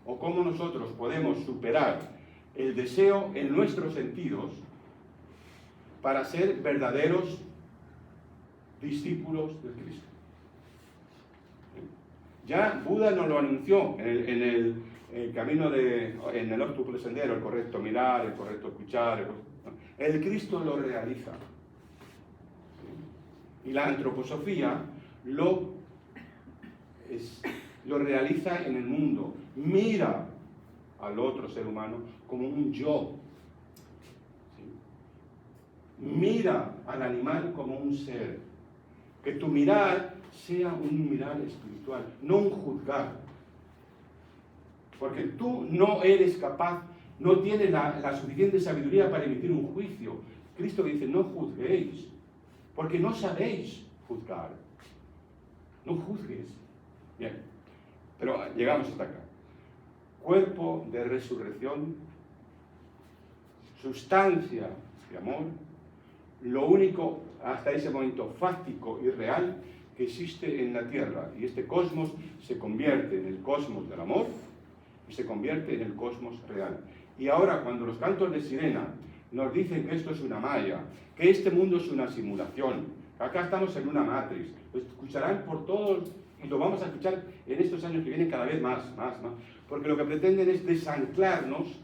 o cómo nosotros podemos superar el deseo en nuestros sentidos para ser verdaderos discípulos de Cristo? Ya Buda nos lo anunció en el camino en el octuple sendero, el correcto mirar, el correcto escuchar, el Cristo lo realiza. Y la antroposofía lo realiza en el mundo. Mira al otro ser humano como un yo. ¿Sí? Mira al animal como un ser. Que tu mirar sea un mirar espiritual, no un juzgar. Porque tú no eres capaz, no tienes la suficiente sabiduría para emitir un juicio. Cristo dice, no juzguéis, porque no sabéis juzgar. No juzgues. Bien, pero llegamos hasta acá. Cuerpo de resurrección, sustancia de amor, lo único hasta ese momento fáctico y real que existe en la Tierra. Y este cosmos se convierte en el cosmos del amor y se convierte en el cosmos real. Y ahora, cuando los cantos de sirena nos dicen que esto es una malla, que este mundo es una simulación, acá estamos en una matriz, lo escucharán por todos y lo vamos a escuchar en estos años que vienen cada vez más, porque lo que pretenden es desanclarnos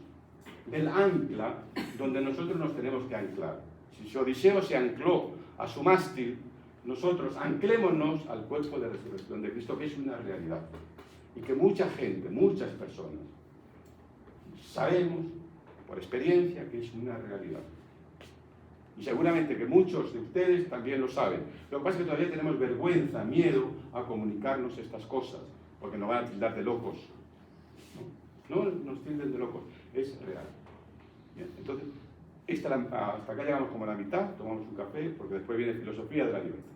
del ancla donde nosotros nos tenemos que anclar. Si Odiseo se ancló a su mástil, nosotros anclémonos al cuerpo de resurrección de Cristo, que es una realidad. Y que mucha gente, muchas personas, sabemos por experiencia que es una realidad. Y seguramente que muchos de ustedes también lo saben. Lo que pasa es que todavía tenemos vergüenza, miedo a comunicarnos estas cosas, porque nos van a tildar de locos. No nos tilden de locos, es real. Bien, entonces, hasta acá llegamos como a la mitad, tomamos un café, porque después viene filosofía de la libertad.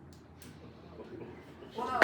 Wow.